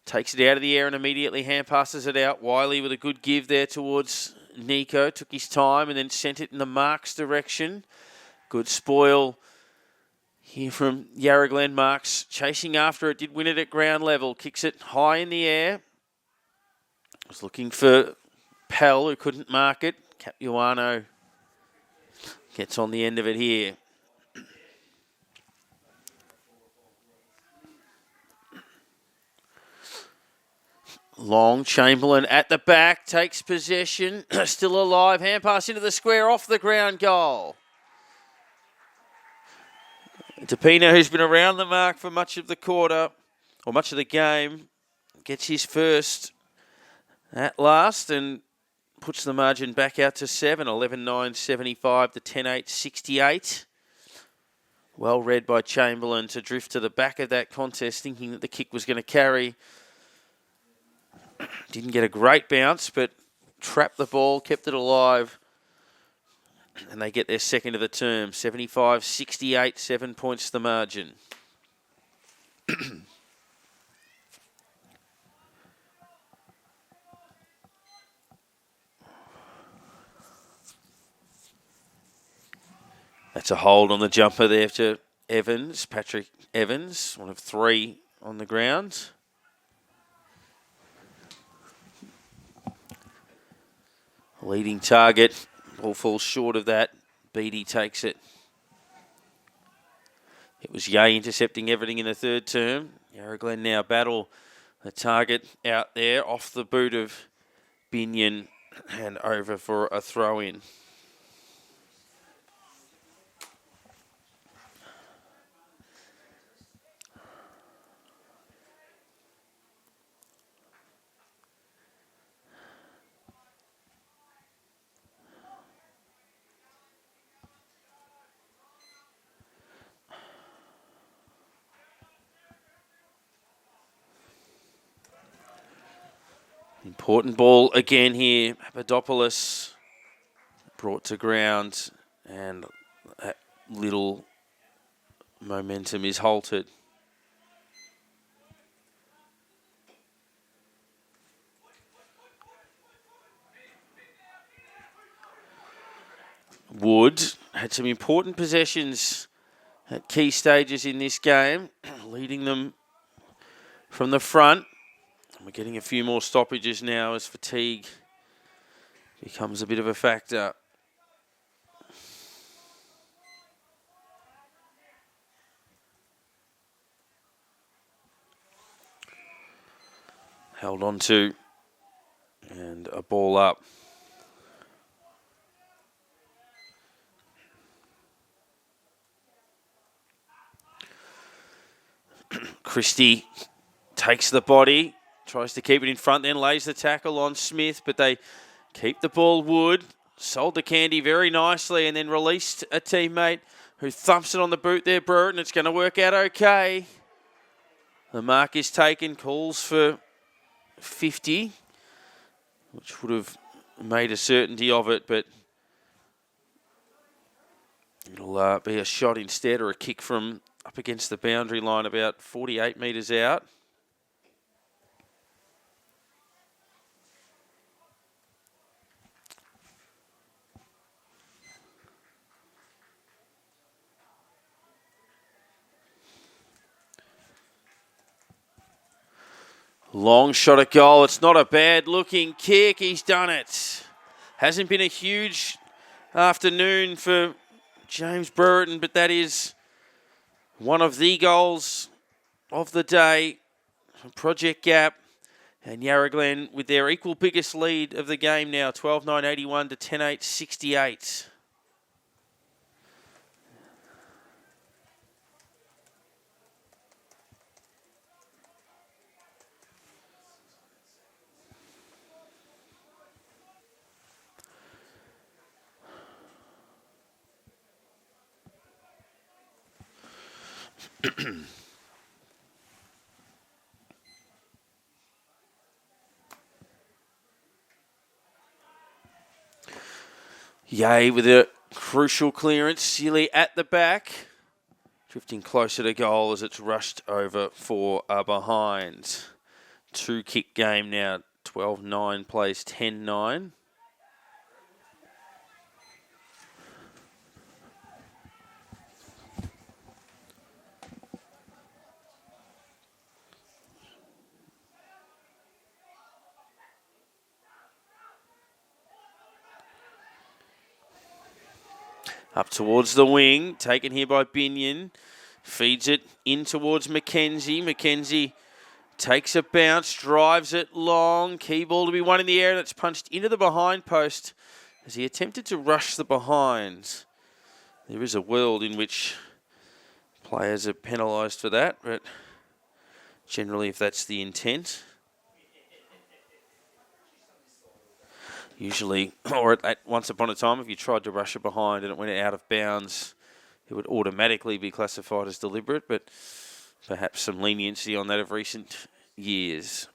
takes it out of the air and immediately hand passes it out. Wiley with a good give there towards Nico. Took his time and then sent it in the Marks direction. Good spoil here from Yarra Glen. Marks chasing after it. Did win it at ground level. Kicks it high in the air. Was looking for Pell, who couldn't mark it. Capuano gets on the end of it here. Long, Chamberlain at the back, takes possession, still alive, hand pass into the square, off the ground, goal. Tapino, who's been around the mark for much of the quarter, or much of the game, gets his first at last and puts the margin back out to 7, 11-9, 75 to 10-8, 68. Well read by Chamberlain to drift to the back of that contest, thinking that the kick was going to carry. Didn't get a great bounce, but trapped the ball, kept it alive. And they get their second of the term. 75-68, 7 points the margin. That's a hold on the jumper there to Evans, Patrick Evans, one of 3 on the ground. Leading target, ball falls short of that. Beattie takes it. It was Yay intercepting everything in the third term. Yarra Glen now battle the target out there off the boot of Binion and over for a throw-in. Important ball again here. Papadopoulos brought to ground, and that little momentum is halted. Wood had some important possessions at key stages in this game, leading them from the front. We're getting a few more stoppages now as fatigue becomes a bit of a factor. Held on to, and a ball up. Christie takes the body, tries to keep it in front, then lays the tackle on Smith, but they keep the ball. Wood sold the candy very nicely and then released a teammate who thumps it on the boot there, Burton. It's going to work out okay. The mark is taken, calls for 50, which would have made a certainty of it, but it'll be a shot instead, or a kick from up against the boundary line about 48 metres out. Long shot at goal. It's not a bad looking kick. He's done it. Hasn't been a huge afternoon for James Brereton, but that is one of the goals of the day from Project Gap and Yarra Glen with their equal biggest lead of the game now, 12-9-81 to 10-8-68. Yay with a crucial clearance. Sealy at the back. Drifting closer to goal as it's rushed over for a behind. 2-kick game now. 12-9 plays 10-9. Up towards the wing, taken here by Binion. Feeds it in towards Mackenzie. Mackenzie takes a bounce, drives it long. Key ball to be won in the air, and it's punched into the behind post as he attempted to rush the behinds. There is a world in which players are penalised for that, but generally if that's the intent. Usually, or once upon a time, if you tried to rush it behind and it went out of bounds, it would automatically be classified as deliberate, but perhaps some leniency on that of recent years.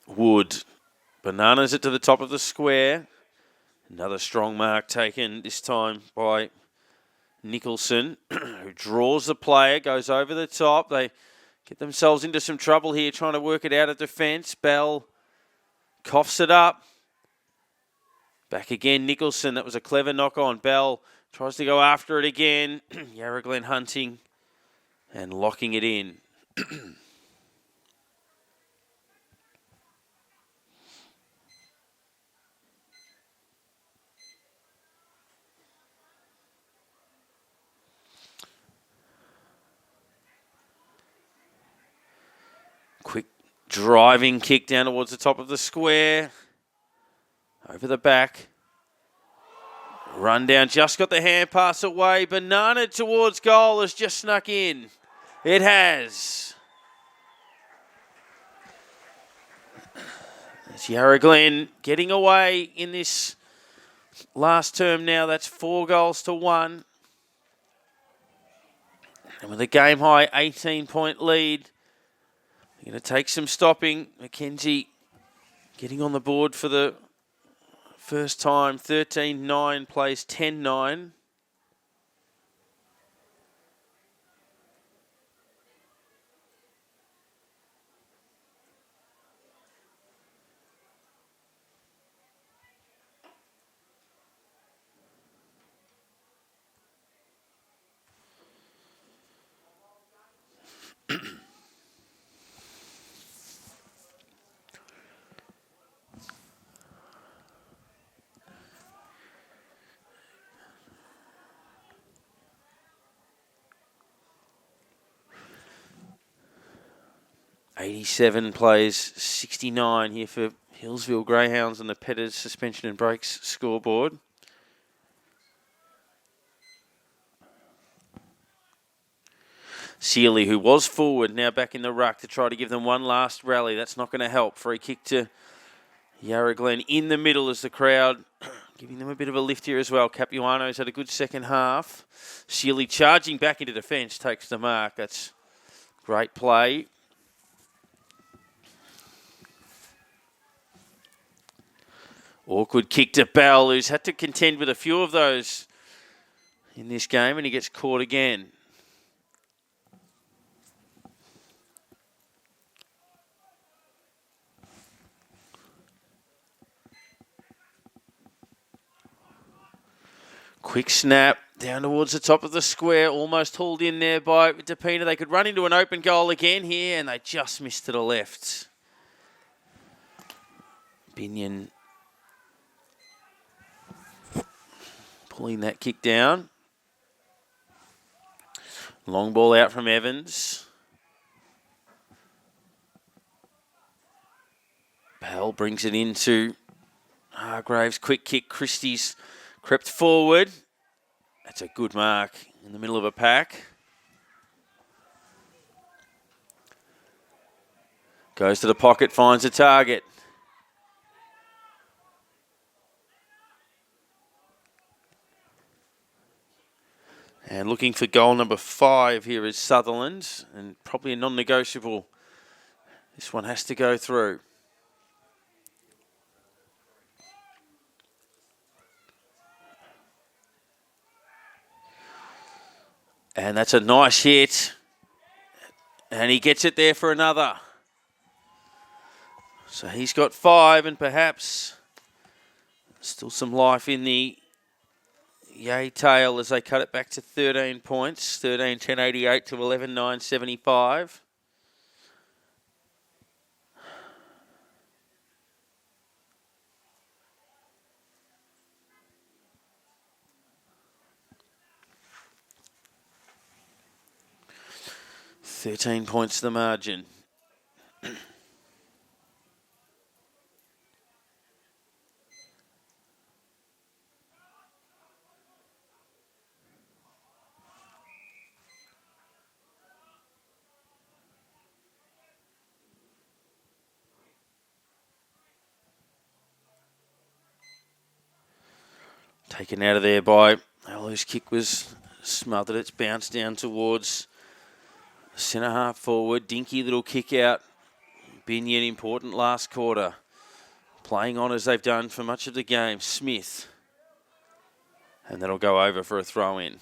Wood bananas it to the top of the square. Another strong mark taken, this time by Nicholson, who draws the player, goes over the top. They get themselves into some trouble here, trying to work it out of defence. Bell coughs it up. Back again, Nicholson. That was a clever knock on. Bell tries to go after it again. Yarra Glen hunting and locking it in. Quick driving kick down towards the top of the square. Over the back. Run down, just got the hand pass away. Banana towards goal has just snuck in. It has. It's Yarra Glen getting away in this last term now. That's 4 goals to 1. And with a game-high 18-point lead, they're going to take some stopping. Mackenzie getting on the board for the first time. 13-9 plays 10-9. '87 plays 69 here for Hillsville Greyhounds on the Petters Suspension and Brakes scoreboard. Sealy, who was forward, now back in the ruck to try to give them one last rally. That's not going to help. Free kick to Yarra Glen in the middle as the crowd giving them a bit of a lift here as well. Capuano's had a good second half. Sealy charging back into defence, takes the mark. That's great play. Awkward kick to Bell, who's had to contend with a few of those in this game, and he gets caught again. Quick snap down towards the top of the square, almost hauled in there by Depina. They could run into an open goal again here, and they just missed to the left. Binion pulling that kick down. Long ball out from Evans. Bell brings it into Hargraves. Quick kick. Christie's crept forward. That's a good mark in the middle of a pack. Goes to the pocket, finds a target. And looking for goal number 5 here is Sutherland, and probably a non-negotiable. This one has to go through. And that's a nice hit. And he gets it there for another. So he's got 5, and perhaps still some life in the Yay tail as they cut it back to 13 points. 13-10-88 to 11-9-75. $13 points the margin. Taken out of there by Allou's kick was smothered. It's bounced down towards centre half forward. Dinky little kick out. Binion important last quarter. Playing on as they've done for much of the game. Smith. And that'll go over for a throw in.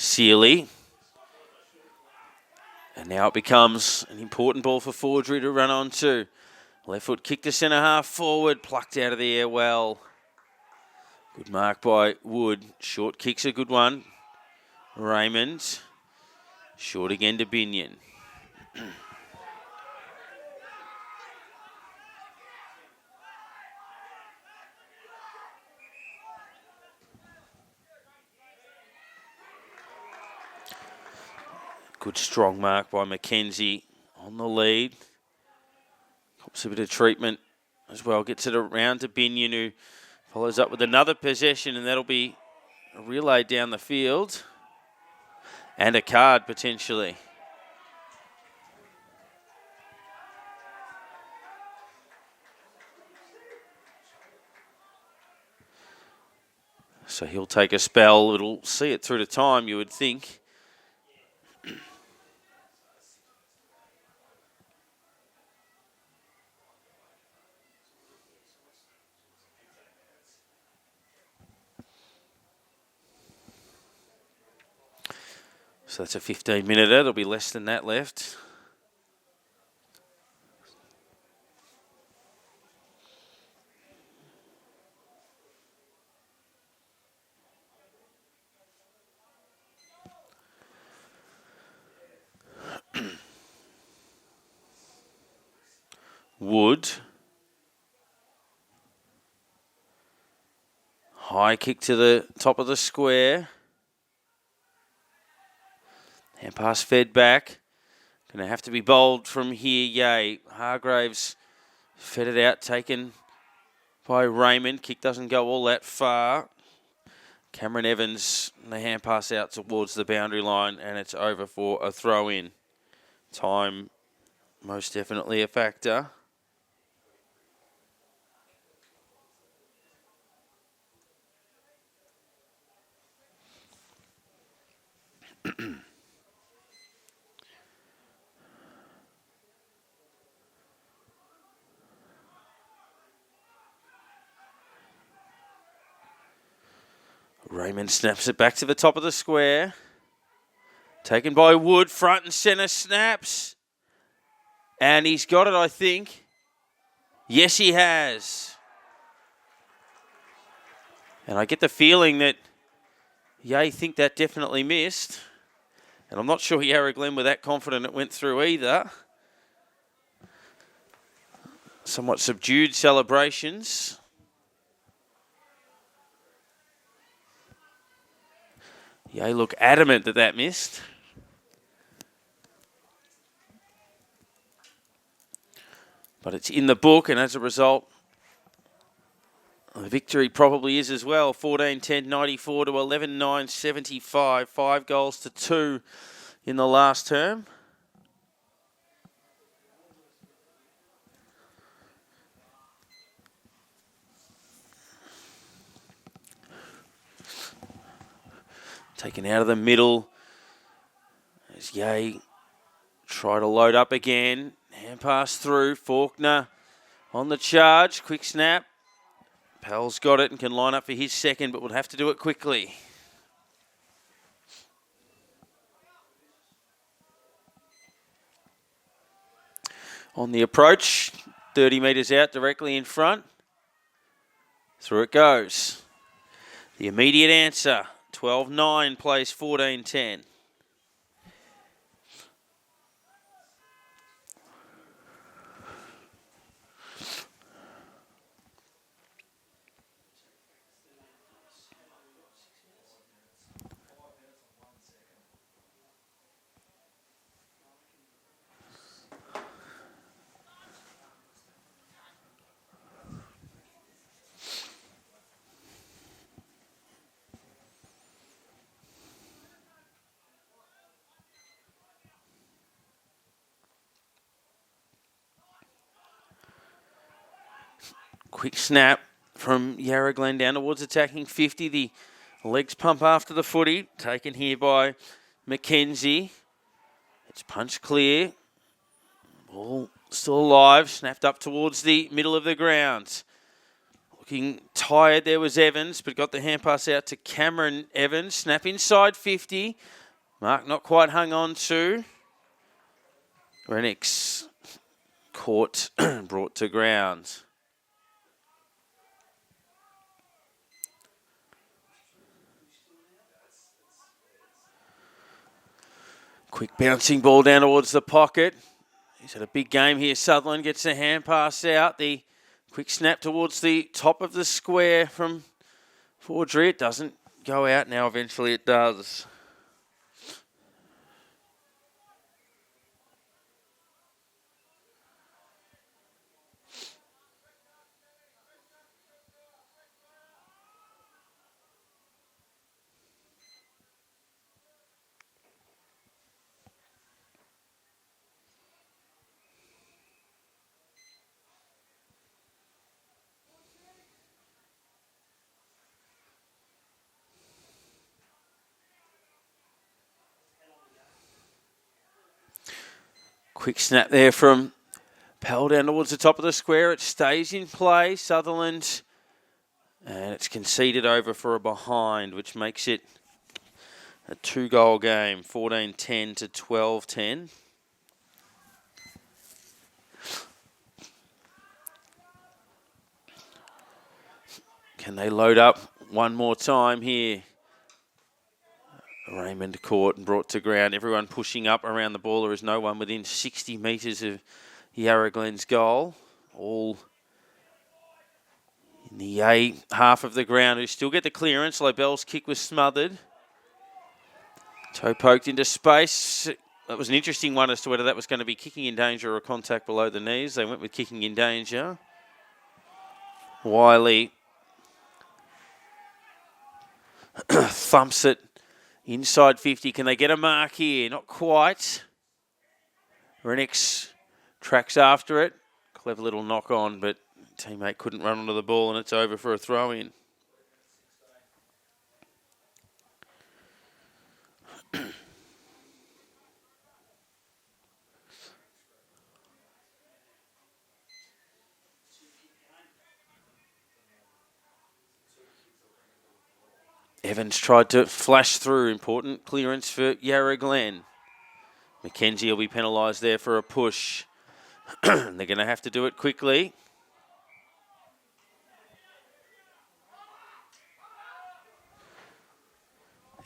Sealy. And now it becomes an important ball for Fordry to run on to. Left foot kick to centre half forward. Plucked out of the air well. Good mark by Wood. Short kick's a good one. Raymond. Short again to Binion. Good strong mark by Mackenzie on the lead. Cops a bit of treatment as well. Gets it around to Binion, who follows up with another possession, and that'll be a relay down the field. And a card, potentially. So he'll take a spell. It'll see it through to time, you would think. So that's a 15-minute. There'll be less than that left. Wood. High kick to the top of the square. Hand pass fed back. Going to have to be bowled from here, yay. Hargraves fed it out, taken by Raymond. Kick doesn't go all that far. Cameron Evans, the hand pass out towards the boundary line, and it's over for a throw-in. Time, most definitely a factor. Raymond snaps it back to the top of the square. Taken by Wood, front and centre, snaps. And he's got it, I think. Yes, he has. And I get the feeling that, I think that definitely missed. And I'm not sure Yarra Glen were that confident it went through either. Somewhat subdued celebrations. They look adamant that that missed. But it's in the book, and as a result, the victory probably is as well. 14-10, 94 to 11-9, 75. 5 goals to 2 in the last term. Taken out of the middle. As Yay try to load up again. Hand pass through. Faulkner on the charge. Quick snap. Powell's got it and can line up for his second, but would have to do it quickly. On the approach. 30 metres out, directly in front. Through it goes. The immediate answer. 12-9 plays 14-10. Quick snap from Yarra Glen down towards attacking 50. The legs pump after the footy. Taken here by McKenzie. It's punched clear. Ball still alive. Snapped up towards the middle of the ground. Looking tired there was Evans, but got the hand pass out to Cameron Evans. Snap inside 50. Mark not quite hung on to. Renix caught, brought to ground. Quick bouncing ball down towards the pocket. He's had a big game here. Sutherland gets the hand pass out. The quick snap towards the top of the square from Fordry. It doesn't go out now. Eventually it does. Quick snap there from Pell down towards the top of the square. It stays in play. Sutherland. And it's conceded over for a behind, which makes it a 2-goal game. 14-10 to 12-10. Can they load up one more time here? Raymond caught and brought to ground. Everyone pushing up around the ball. There is no one within 60 metres of Yarra Glen's goal. All in the A half of the ground who still get the clearance. Lobel's kick was smothered. Toe poked into space. That was an interesting one as to whether that was going to be kicking in danger or a contact below the knees. They went with kicking in danger. Wiley thumps it inside 50. Can they get a mark here? Not quite. Renix tracks after it. Clever little knock on, but teammate couldn't run onto the ball, and it's over for a throw in. Evans tried to flash through. Important clearance for Yarra Glen. McKenzie will be penalised there for a push. They're going to have to do it quickly.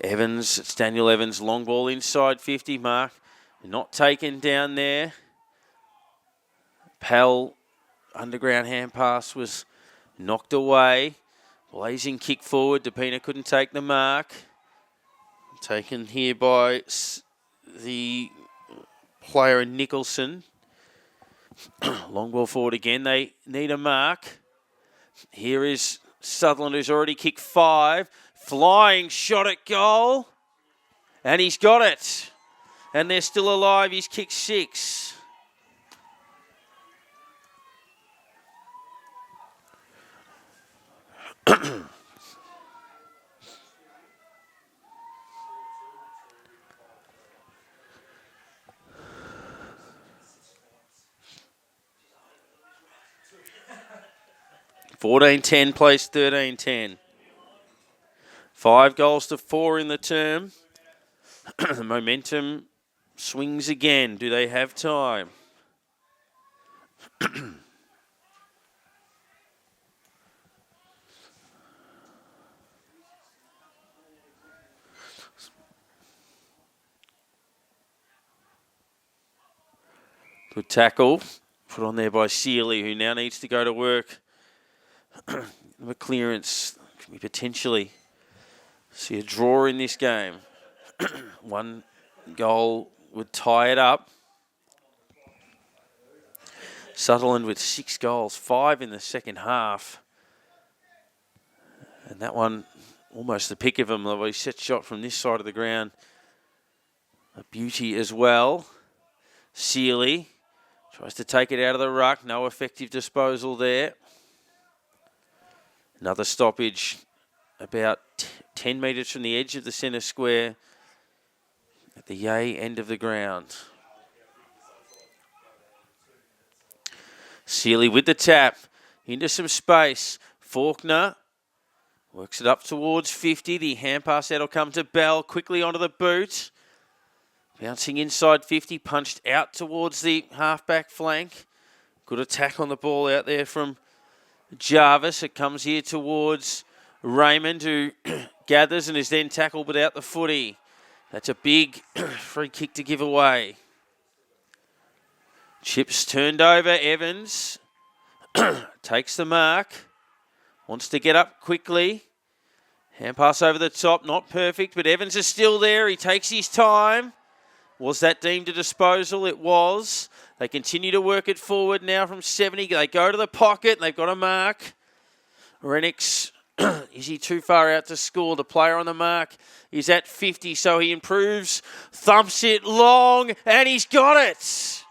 Evans, it's Daniel Evans, long ball inside 50 mark. Not taken down there. Pell, underground hand pass was knocked away. Blazing kick forward. DePina couldn't take the mark. Taken here by the player in Nicholson. Long ball forward again. They need a mark. Here is Sutherland, who's already kicked 5. Flying shot at goal. And he's got it. And they're still alive. He's kicked 6. $14-10 plays 13-10. 5 goals to 4 in the term. The momentum swings again. Do they have time? Good tackle. Put on there by Sealy, who now needs to go to work. The clearance can we potentially see a draw in this game. 1 goal would tie it up. Sutherland with 6 goals, 5 in the second half. And that one, almost the pick of him, though he set shot from this side of the ground. A beauty as well. Sealy tries to take it out of the ruck. No effective disposal there. Another stoppage about 10 metres from the edge of the centre square at the yay end of the ground. Sealy with the tap into some space. Faulkner works it up towards 50. The hand pass out will come to Bell. Quickly onto the boot. Bouncing inside 50. Punched out towards the halfback flank. Good attack on the ball out there from Jarvis. It comes here towards Raymond, who gathers and is then tackled without the footy. That's a big free kick to give away. Chips turned over. Evans takes the mark. Wants to get up quickly. Hand pass over the top. Not perfect, but Evans is still there. He takes his time. Was that deemed a disposal? It was. They continue to work it forward now from 70. They go to the pocket. They've got a mark. Renix, is he too far out to score? The player on the mark is at 50, so he improves. Thumps it long, and he's got it.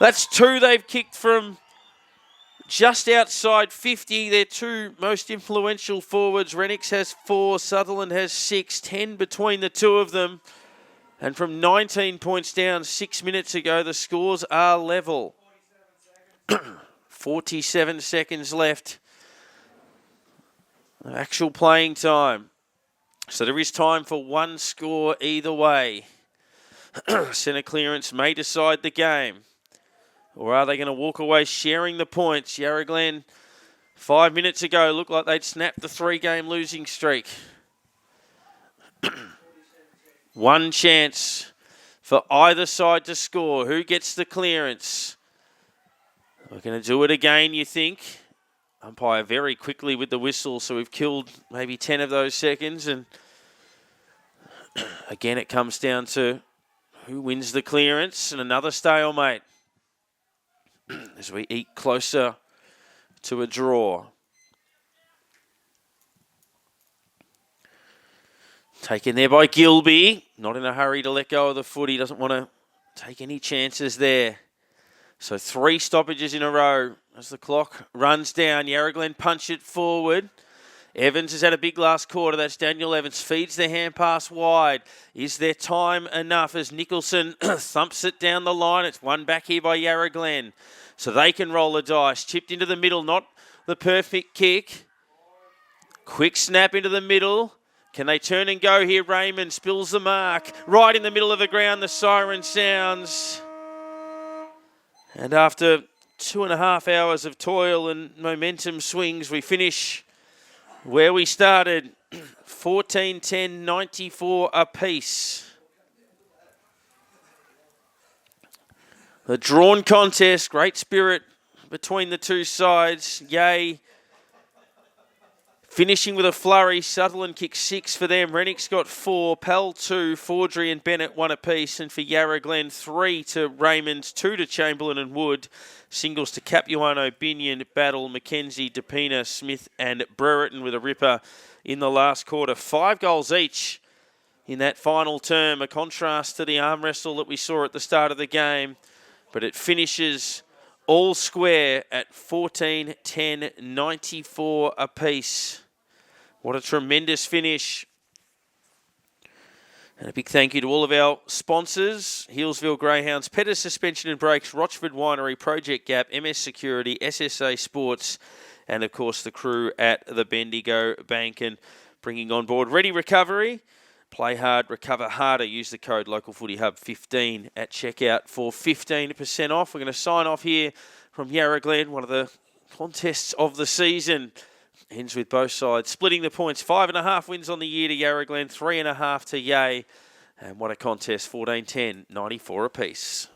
That's 2 they've kicked from just outside 50. They're 2 most influential forwards. Renix has 4, Sutherland has 6, 10 between the two of them. And from 19 points down 6 minutes ago, the scores are level. 47 seconds left. Actual playing time. So there is time for one score either way. Centre clearance may decide the game. Or are they going to walk away sharing the points? Yarra Glen, 5 minutes ago, looked like they'd snapped the 3-game losing streak. One chance for either side to score. Who gets the clearance? We're going to do it again, you think? Umpire very quickly with the whistle, so we've killed maybe 10 of those seconds. And again, it comes down to who wins the clearance and another stalemate as we eat closer to a draw. Taken there by Gilby. Not in a hurry to let go of the foot. He doesn't want to take any chances there. So 3 stoppages in a row as the clock runs down. Yarra Glen punch it forward. Evans has had a big last quarter. That's Daniel Evans. Feeds the hand pass wide. Is there time enough as Nicholson thumps it down the line? It's won back here by Yarra Glen. So they can roll the dice. Chipped into the middle. Not the perfect kick. Quick snap into the middle. Can they turn and go here? Raymond spills the mark. Right in the middle of the ground, the siren sounds. And after 2.5 hours of toil and momentum swings, we finish where we started. 14-10-94 apiece. The drawn contest, great spirit between the two sides. Yay. Finishing with a flurry, Sutherland kicked 6 for them. Rennick's got 4, Pell 2, Fordry and Bennett 1 apiece. And for Yarra Glen, 3 to Raymond, 2 to Chamberlain and Wood. Singles to Capuano, Binion, Battle, McKenzie, DePina, Smith and Brereton with a ripper in the last quarter. 5 goals each in that final term. A contrast to the arm wrestle that we saw at the start of the game. But it finishes all square at 14-10-94 apiece. What a tremendous finish. And a big thank you to all of our sponsors. Healesville Greyhounds, Pettis Suspension and Brakes, Rochford Winery, Project Gap, MS Security, SSA Sports, and of course the crew at the Bendigo Bank. And bringing on board Ready Recovery. Play hard, recover harder. Use the code LocalFootyHub15 at checkout for 15% off. We're going to sign off here from Yarra Glen, one of the contests of the season. Ends with both sides splitting the points. 5.5 wins on the year to Yarra Glen, 3.5 to Yay. And what a contest, 14-10, 94 apiece.